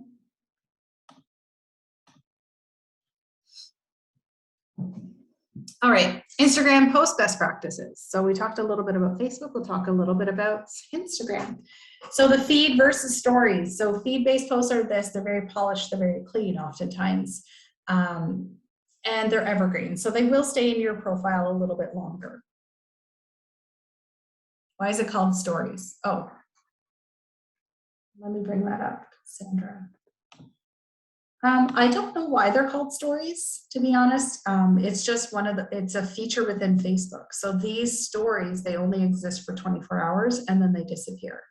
All right, Instagram post best practices. So we talked a little bit about Facebook. We'll talk a little bit about Instagram. So the feed versus stories. So feed-based posts are this, they're very polished, they're very clean oftentimes, and they're evergreen. So they will stay in your profile a little bit longer. Why is it called stories? Oh, let me bring that up, Sandra. I don't know why they're called stories, to be honest. It's just it's a feature within Facebook. So these stories, they only exist for 24 hours and then they disappear.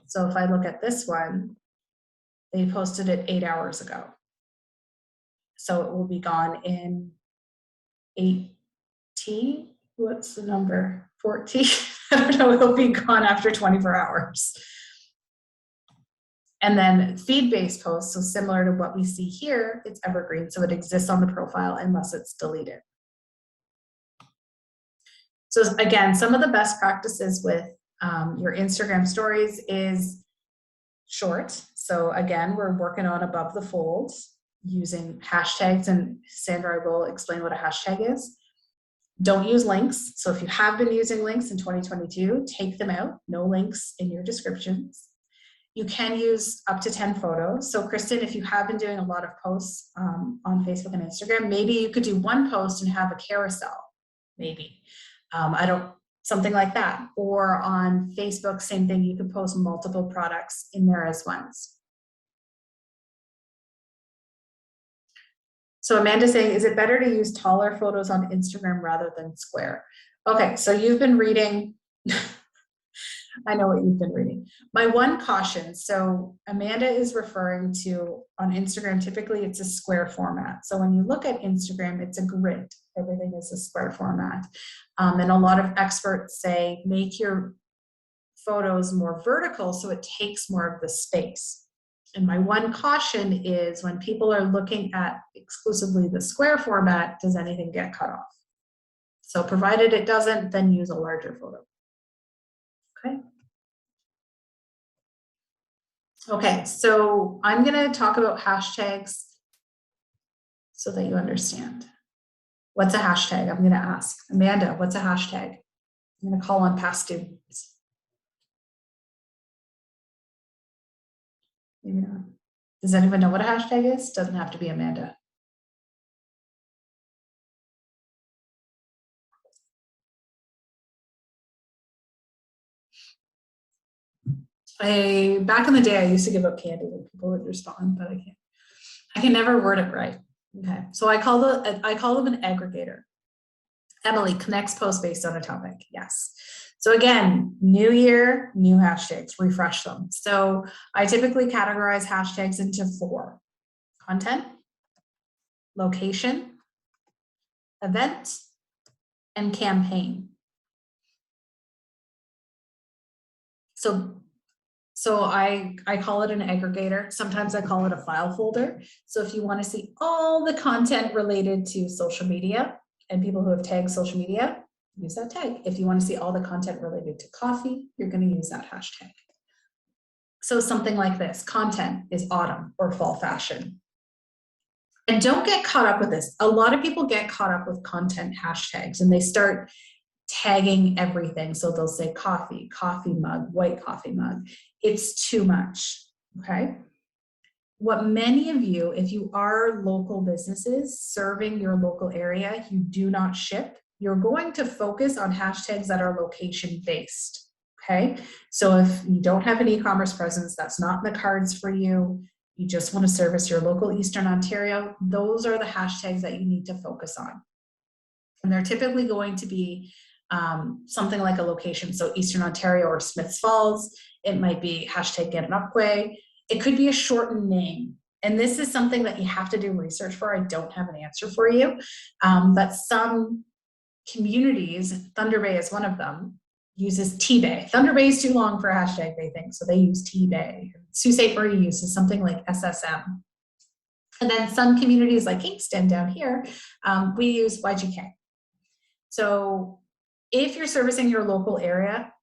So if I look at this one, they posted it 8 hours ago. So it will be gone in 18, what's the number? 14? I don't know, it'll be gone after 24 hours. And then feed-based posts, so similar to what we see here, it's evergreen, so it exists on the profile unless it's deleted. So again, some of the best practices with your Instagram stories is short. So again, we're working on above the fold using hashtags, and Sandra will explain what a hashtag is. Don't use links. So if you have been using links in 2022, take them out. No links in your descriptions. You can use up to 10 photos. So Kristen, if you have been doing a lot of posts on Facebook and Instagram, maybe you could do one post and have a carousel, maybe. Something like that. Or on Facebook, same thing, you could post multiple products in there as ones. So Amanda's saying, is it better to use taller photos on Instagram rather than square? Okay, so you've been reading, I know what you've been reading. My one caution, so Amanda is referring to, on Instagram, typically it's a square format. So when you look at Instagram, it's a grid. Everything is a square format. And a lot of experts say, make your photos more vertical so it takes more of the space. And my one caution is when people are looking at exclusively the square format, does anything get cut off? So provided it doesn't, then use a larger photo. Okay. Okay, so I'm going to talk about hashtags so that you understand. What's a hashtag? I'm going to ask. Amanda, what's a hashtag? I'm going to call on past students. Maybe not. Does anyone know what a hashtag is? Doesn't have to be Amanda. Back in the day, I used to give out candy and people would respond, but I can never word it right. Okay, so I call them an aggregator. Emily, connects posts based on a topic. Yes. So again, new year, new hashtags, refresh them. So I typically categorize hashtags into 4: content, location, event, and campaign. So I call it an aggregator. Sometimes I call it a file folder. So if you want to see all the content related to social media and people who have tagged social media, use that tag. If you want to see all the content related to coffee, you're going to use that hashtag. So something like this, content is autumn or fall fashion. And don't get caught up with this. A lot of people get caught up with content hashtags and they start tagging everything. So they'll say coffee, coffee mug, white coffee mug. It's too much, okay? What many of you, if you are local businesses serving your local area, you do not ship, you're going to focus on hashtags that are location based, okay? So if you don't have an e-commerce presence, that's not in the cards for you, you just want to service your local Eastern Ontario, those are the hashtags that you need to focus on. And they're typically going to be something like a location. So Eastern Ontario or Smiths Falls, it might be hashtag Gananoque. It could be a shortened name. And this is something that you have to do research for. I don't have an answer for you. But some communities, Thunder Bay is one of them, uses T-Bay. Thunder Bay is too long for a hashtag, they think, so they use T-Bay. Sault Ste. Marie uses something like SSM. And then some communities like Kingston down here, we use YGK. So if you're servicing your local area,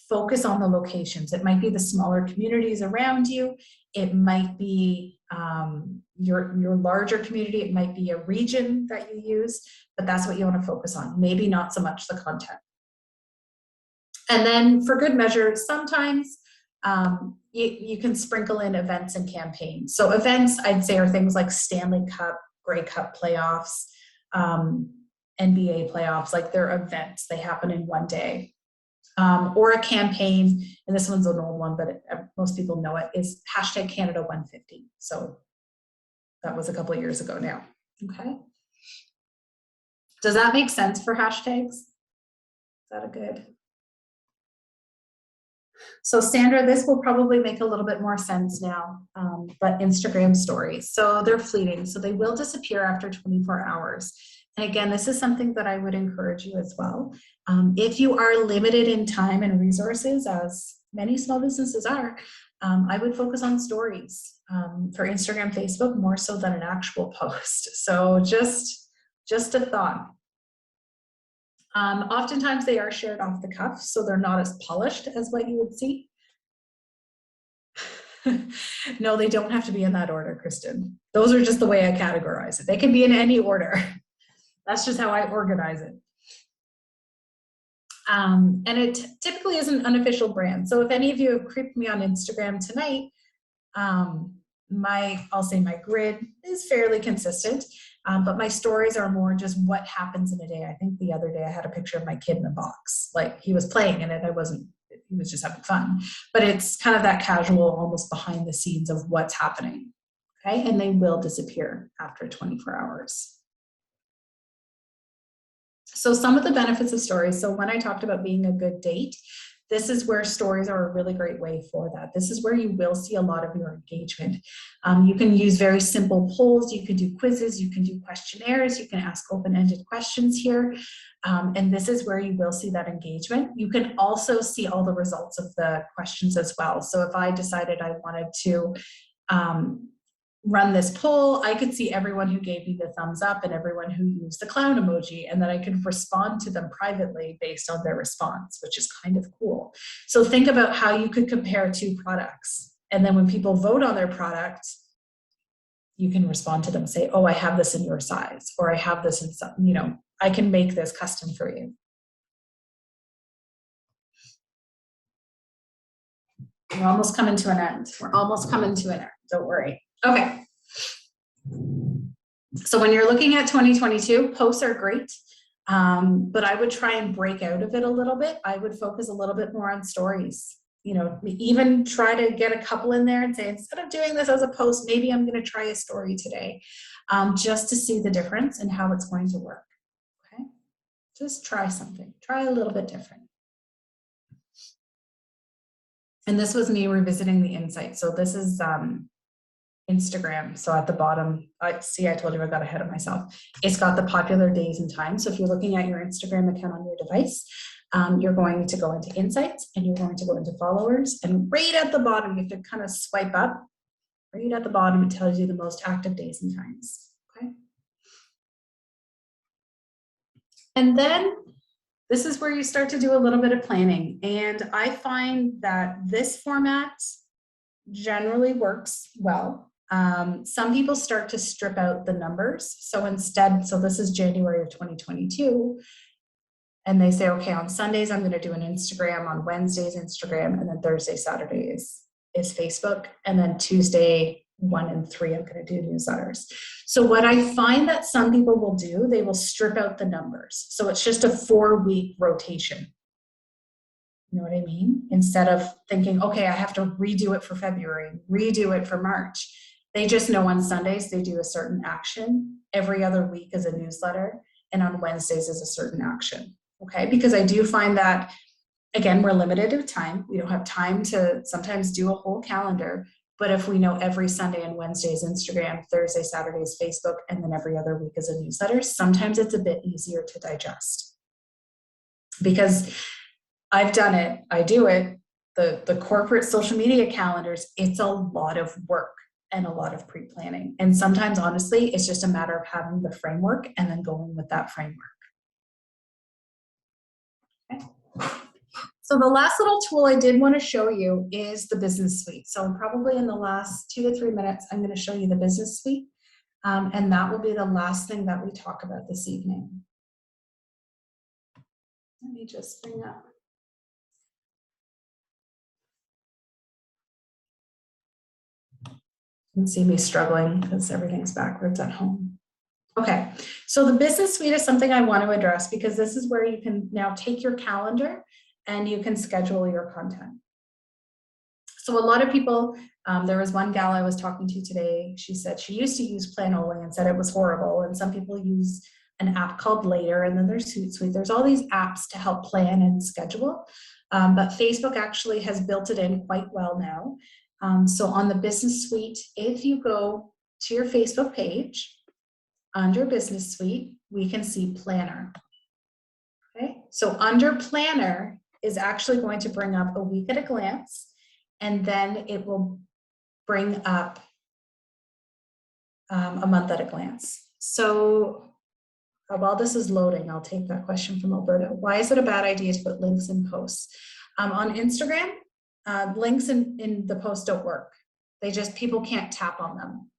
focus on the locations. It might be the smaller communities around you. It might be your larger community, it might be a region that you use, but that's what you want to focus on. Maybe not so much the content. And then for good measure, sometimes you can sprinkle in events and campaigns. So events, I'd say, are things like Stanley Cup, Grey Cup playoffs, NBA playoffs, like they're events. They happen in one day. Or a campaign, and this one's an old one, but most people know it, is hashtag Canada 150. So that was a couple of years ago now. Okay. Does that make sense for hashtags? Is that a good? So Sandra, this will probably make a little bit more sense now, but Instagram stories. So they're fleeting, so they will disappear after 24 hours. And again, this is something that I would encourage you as well. If you are limited in time and resources, as many small businesses are, I would focus on stories for Instagram, Facebook, more so than an actual post. So just a thought. Oftentimes they are shared off the cuff, so they're not as polished as what you would see. No, they don't have to be in that order, Kristen. Those are just the way I categorize it. They can be in any order. That's just how I organize it. And it typically is an unofficial brand. So if any of you have creeped me on Instagram tonight, I'll say my grid is fairly consistent, but my stories are more just what happens in a day. I think the other day I had a picture of my kid in a box, like he was playing in it. He was just having fun, but it's kind of that casual, almost behind the scenes of what's happening. Okay. And they will disappear after 24 hours. So some of the benefits of stories. So when I talked about being a good date, this is where stories are a really great way for that. This is where you will see a lot of your engagement. You can use very simple polls. You can do quizzes. You can do questionnaires. You can ask open-ended questions here. And this is where you will see that engagement. You can also see all the results of the questions as well. So if I decided I wanted to run this poll, I could see everyone who gave me the thumbs up and everyone who used the clown emoji, and then I could respond to them privately based on their response, which is kind of cool. So think about how you could compare two products. And then when people vote on their product, you can respond to them and say, oh, I have this in your size, or I have this in some, I can make this custom for you. We're almost coming to an end. Don't worry. Okay. So when you're looking at 2022, posts are great, but I would try and break out of it a little bit. I would focus a little bit more on stories. Even try to get a couple in there and say, instead of doing this as a post, maybe I'm going to try a story today, just to see the difference and how it's going to work. Okay. Just try something. Try a little bit different. And this was me revisiting the insight. So this is Instagram. So at the bottom, I told you I got ahead of myself. It's got the popular days and times. So if you're looking at your Instagram account on your device, you're going to go into insights and you're going to go into followers. And right at the bottom, you have to kind of swipe up. Right at the bottom, it tells you the most active days and times. Okay. And then this is where you start to do a little bit of planning. And I find that this format generally works well. Some people start to strip out the numbers. So this is January of 2022. And they say, okay, on Sundays, I'm going to do an Instagram, on Wednesdays, Instagram, and then Thursday, Saturday is Facebook. And then Tuesday, 1 and 3, I'm going to do newsletters. So what I find that some people will do, they will strip out the numbers. So it's just a 4-week rotation. You know what I mean? Instead of thinking, okay, I have to redo it for February, redo it for March. They just know on Sundays they do a certain action. Every other week is a newsletter. And on Wednesdays is a certain action. Okay? Because I do find that, again, we're limited of time. We don't have time to sometimes do a whole calendar. But if we know every Sunday and Wednesday is Instagram, Thursday, Saturday is Facebook, and then every other week is a newsletter, sometimes it's a bit easier to digest. Because I've done it, I do it, the corporate social media calendars, it's a lot of work and a lot of pre-planning. And sometimes, honestly, it's just a matter of having the framework and then going with that framework. Okay. So the last little tool I did want to show you is the business suite. So probably in the last 2 to 3 minutes, I'm going to show you the business suite. And that will be the last thing that we talk about this evening. Let me just bring up. You can see me struggling because everything's backwards at home. Okay, so the business suite is something I want to address because this is where you can now take your calendar and you can schedule your content. So a lot of people, there was one gal I was talking to today, she said she used to use Planoly and said it was horrible, and some people use an app called Later, and then there's Hootsuite. There's all these apps to help plan and schedule, but Facebook actually has built it in quite well now. So on the business suite, if you go to your Facebook page, under business suite, we can see planner. Okay, so under planner is actually going to bring up a week at a glance, and then it will bring up a month at a glance. So while this is loading, I'll take that question from Alberta. Why is it a bad idea to put links in posts? On Instagram, links in the post don't work. People can't tap on them.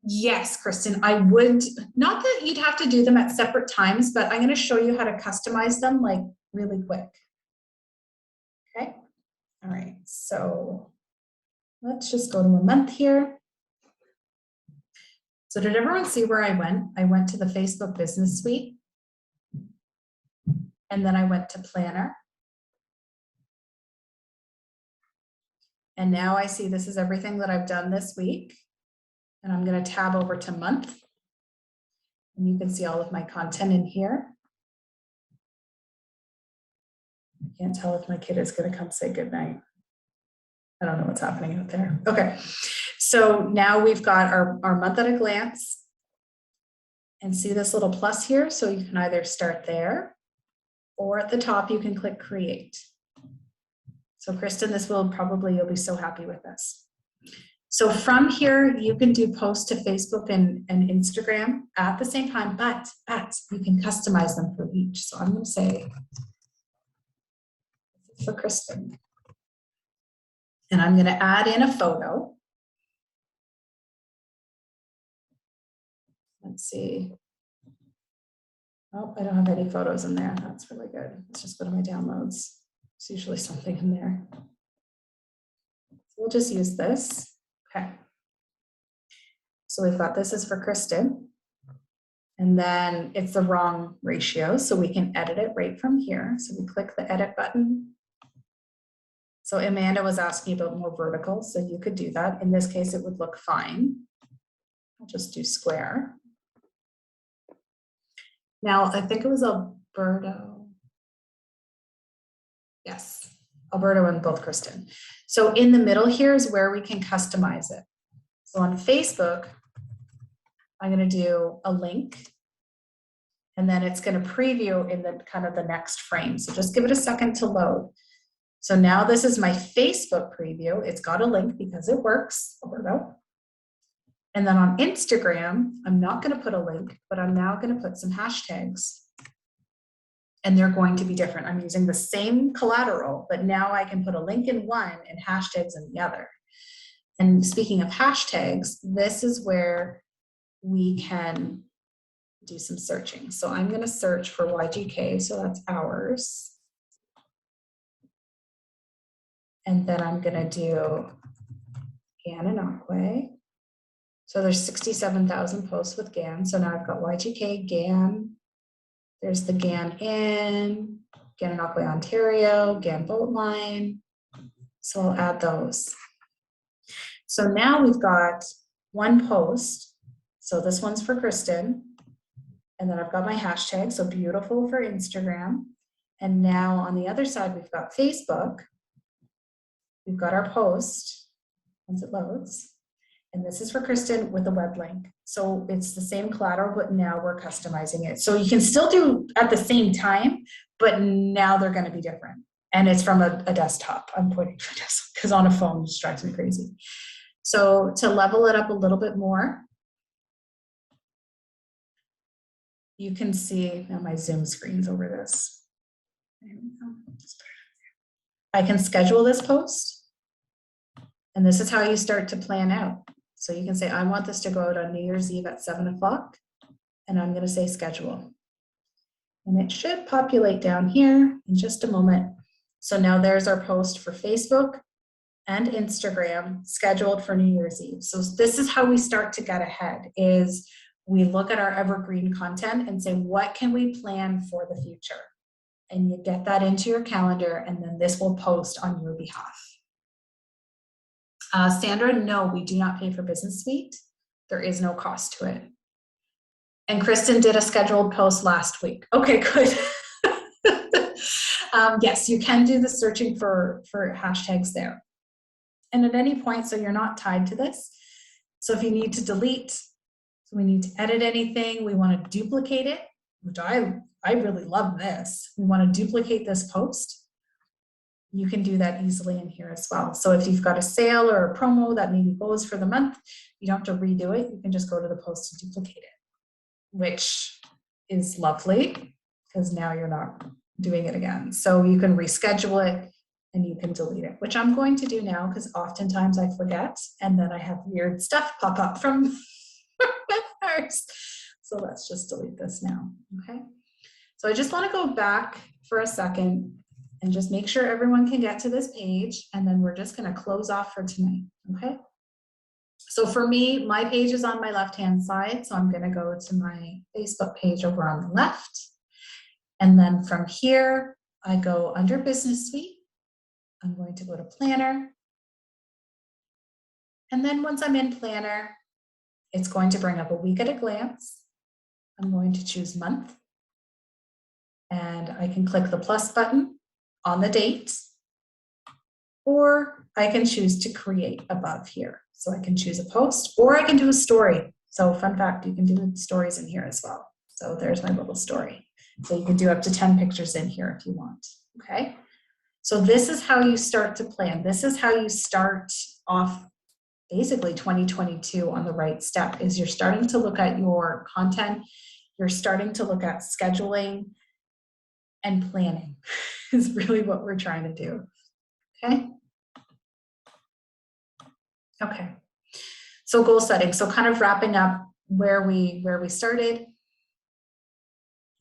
Yes, Kristen, I would, not that you'd have to do them at separate times, but I'm going to show you how to customize them like really quick. Okay. All right. So let's just go to a month here. So did everyone see where I went? I went to the Facebook Business Suite, and then I went to Planner. And now I see this is everything that I've done this week. And I'm going to tab over to month. And you can see all of my content in here. I can't tell if my kid is going to come say goodnight. I don't know what's happening out there. Okay, so now we've got our month at a glance. And see this little plus here? So you can either start there, or at the top you can click create. So Kristen, you'll be so happy with this. So from here, you can do posts to Facebook and Instagram at the same time, but you can customize them for each. So I'm going to say for Kristen. And I'm going to add in a photo. Let's see. Oh, I don't have any photos in there. That's really good. Let's just go to my downloads. There's usually something in there. So we'll just use this. Okay. So we've got this is for Kristen. And then it's the wrong ratio, so we can edit it right from here. So we click the edit button. So Amanda was asking about more vertical, so you could do that. In this case, it would look fine. I'll just do square. Now, I think it was Alberto. Yes, Alberto and both Kristen. So in the middle here is where we can customize it. So on Facebook, I'm going to do a link, and then it's going to preview in the kind of the next frame. So just give it a second to load. So now this is my Facebook preview. It's got a link because it works, Alberto. And then on Instagram, I'm not going to put a link, but I'm now going to put some hashtags. And they're going to be different. I'm using the same collateral, but now I can put a link in one and hashtags in the other. And speaking of hashtags, this is where we can do some searching. So I'm going to search for YGK, so that's hours. And then I'm going to do GAN and Aquay. So there's 67,000 posts with GAN. So now I've got YGK, GAN. There's the GAN in, GAN and Aquay Ontario, GAN boat line. So I'll add those. So now we've got one post. So this one's for Kristen. And then I've got my hashtag, so beautiful for Instagram. And now on the other side, we've got Facebook. We've got our post once it loads. And this is for Kristen with a web link. So it's the same collateral, but now we're customizing it. So you can still do at the same time, but now they're going to be different. And it's from a desktop. I'm pointing to a desktop because on a phone it just drives me crazy. So to level it up a little bit more, you can see, now my Zoom screen's over this. I can schedule this post. And this is how you start to plan out. So you can say, I want this to go out on New Year's Eve at 7 o'clock. And I'm going to say schedule. And it should populate down here in just a moment. So now there's our post for Facebook and Instagram scheduled for New Year's Eve. So this is how we start to get ahead, is we look at our evergreen content and say, what can we plan for the future? And you get that into your calendar, and then this will post on your behalf. Sandra, no, we do not pay for Business Suite. There is no cost to it. And Kristen did a scheduled post last week. Okay, good. Yes, you can do the searching for hashtags there. And at any point, so you're not tied to this. So if you need to delete, so we need to edit anything, we want to duplicate it, which I really love this. We want to duplicate this post. You can do that easily in here as well. So if you've got a sale or a promo that maybe goes for the month, you don't have to redo it. You can just go to the post and duplicate it, which is lovely because now you're not doing it again. So you can reschedule it and you can delete it, which I'm going to do now because oftentimes I forget and then I have weird stuff pop up from webinars. So let's just delete this now, okay? So I just want to go back for a second and just make sure everyone can get to this page, and then we're just going to close off for tonight, okay? So for me, my page is on my left-hand side, so I'm going to go to my Facebook page over on the left. And then from here, I go under Business Suite. I'm going to go to Planner. And then once I'm in Planner, it's going to bring up a week at a glance. I'm going to choose month. And I can click the plus button on the date, or I can choose to create above here. So I can choose a post, or I can do a story. So fun fact, you can do stories in here as well. So there's my little story. So you can do up to 10 pictures in here if you want, okay? So this is how you start to plan. This is how you start off basically 2022 on the right step, is you're starting to look at your content, you're starting to look at scheduling, and planning is really what we're trying to do, okay? Okay, so goal setting. So kind of wrapping up where we started.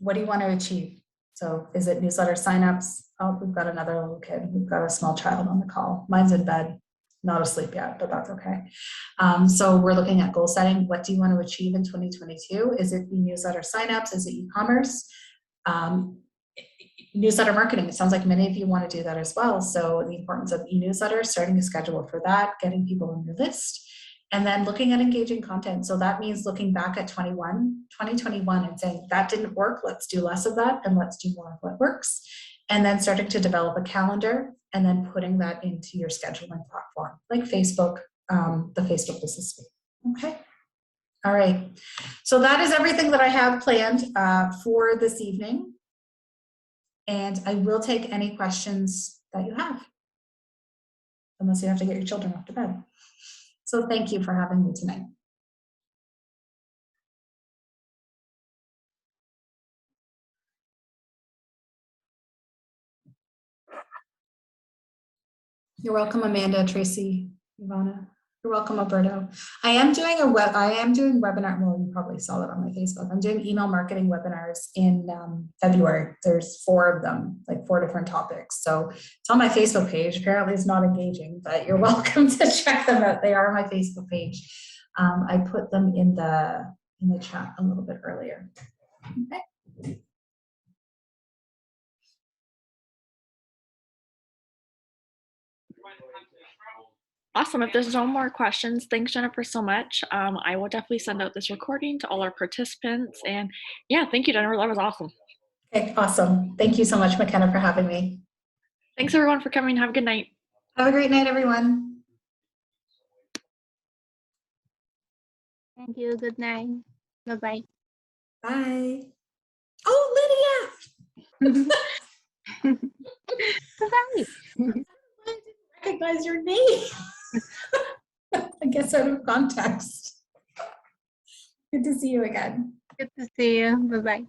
What do you want to achieve? So is it newsletter signups? Oh, we've got another little kid. We've got a small child on the call. Mine's in bed, not asleep yet, but that's okay. So we're looking at goal setting. What do you want to achieve in 2022? Is it e-newsletter signups? Is it e-commerce? Newsletter marketing. It sounds like many of you want to do that as well. So the importance of e-newsletters, starting a schedule for that, getting people on your list, and then looking at engaging content. So that means looking back at 2021 and saying, that didn't work, let's do less of that and let's do more of what works. And then starting to develop a calendar and then putting that into your scheduling platform, like Facebook, the Facebook Business Suite. Okay. All right. So that is everything that I have planned for this evening. And I will take any questions that you have, unless you have to get your children off to bed. So thank you for having me tonight. You're welcome, Amanda, Tracy, Ivana. You're welcome, Alberto. I am doing webinar. Well, you probably saw it on my Facebook. I'm doing email marketing webinars in February. There's 4 of them, like 4 different topics. So it's on my Facebook page. Apparently it's not engaging, but you're welcome to check them out. They are on my Facebook page. I put them in the chat a little bit earlier. Okay. Awesome. If there's no more questions, thanks, Jennifer, so much. I will definitely send out this recording to all our participants. And yeah, thank you, Jennifer. That was awesome. Okay, awesome. Thank you so much, McKenna, for having me. Thanks, everyone, for coming. Have a good night. Have a great night, everyone. Thank you. Good night. Bye-bye. Bye. Oh, Lydia! Bye-bye. I didn't recognize your name. I guess out of context. Good to see you again. Good to see you. Bye-bye.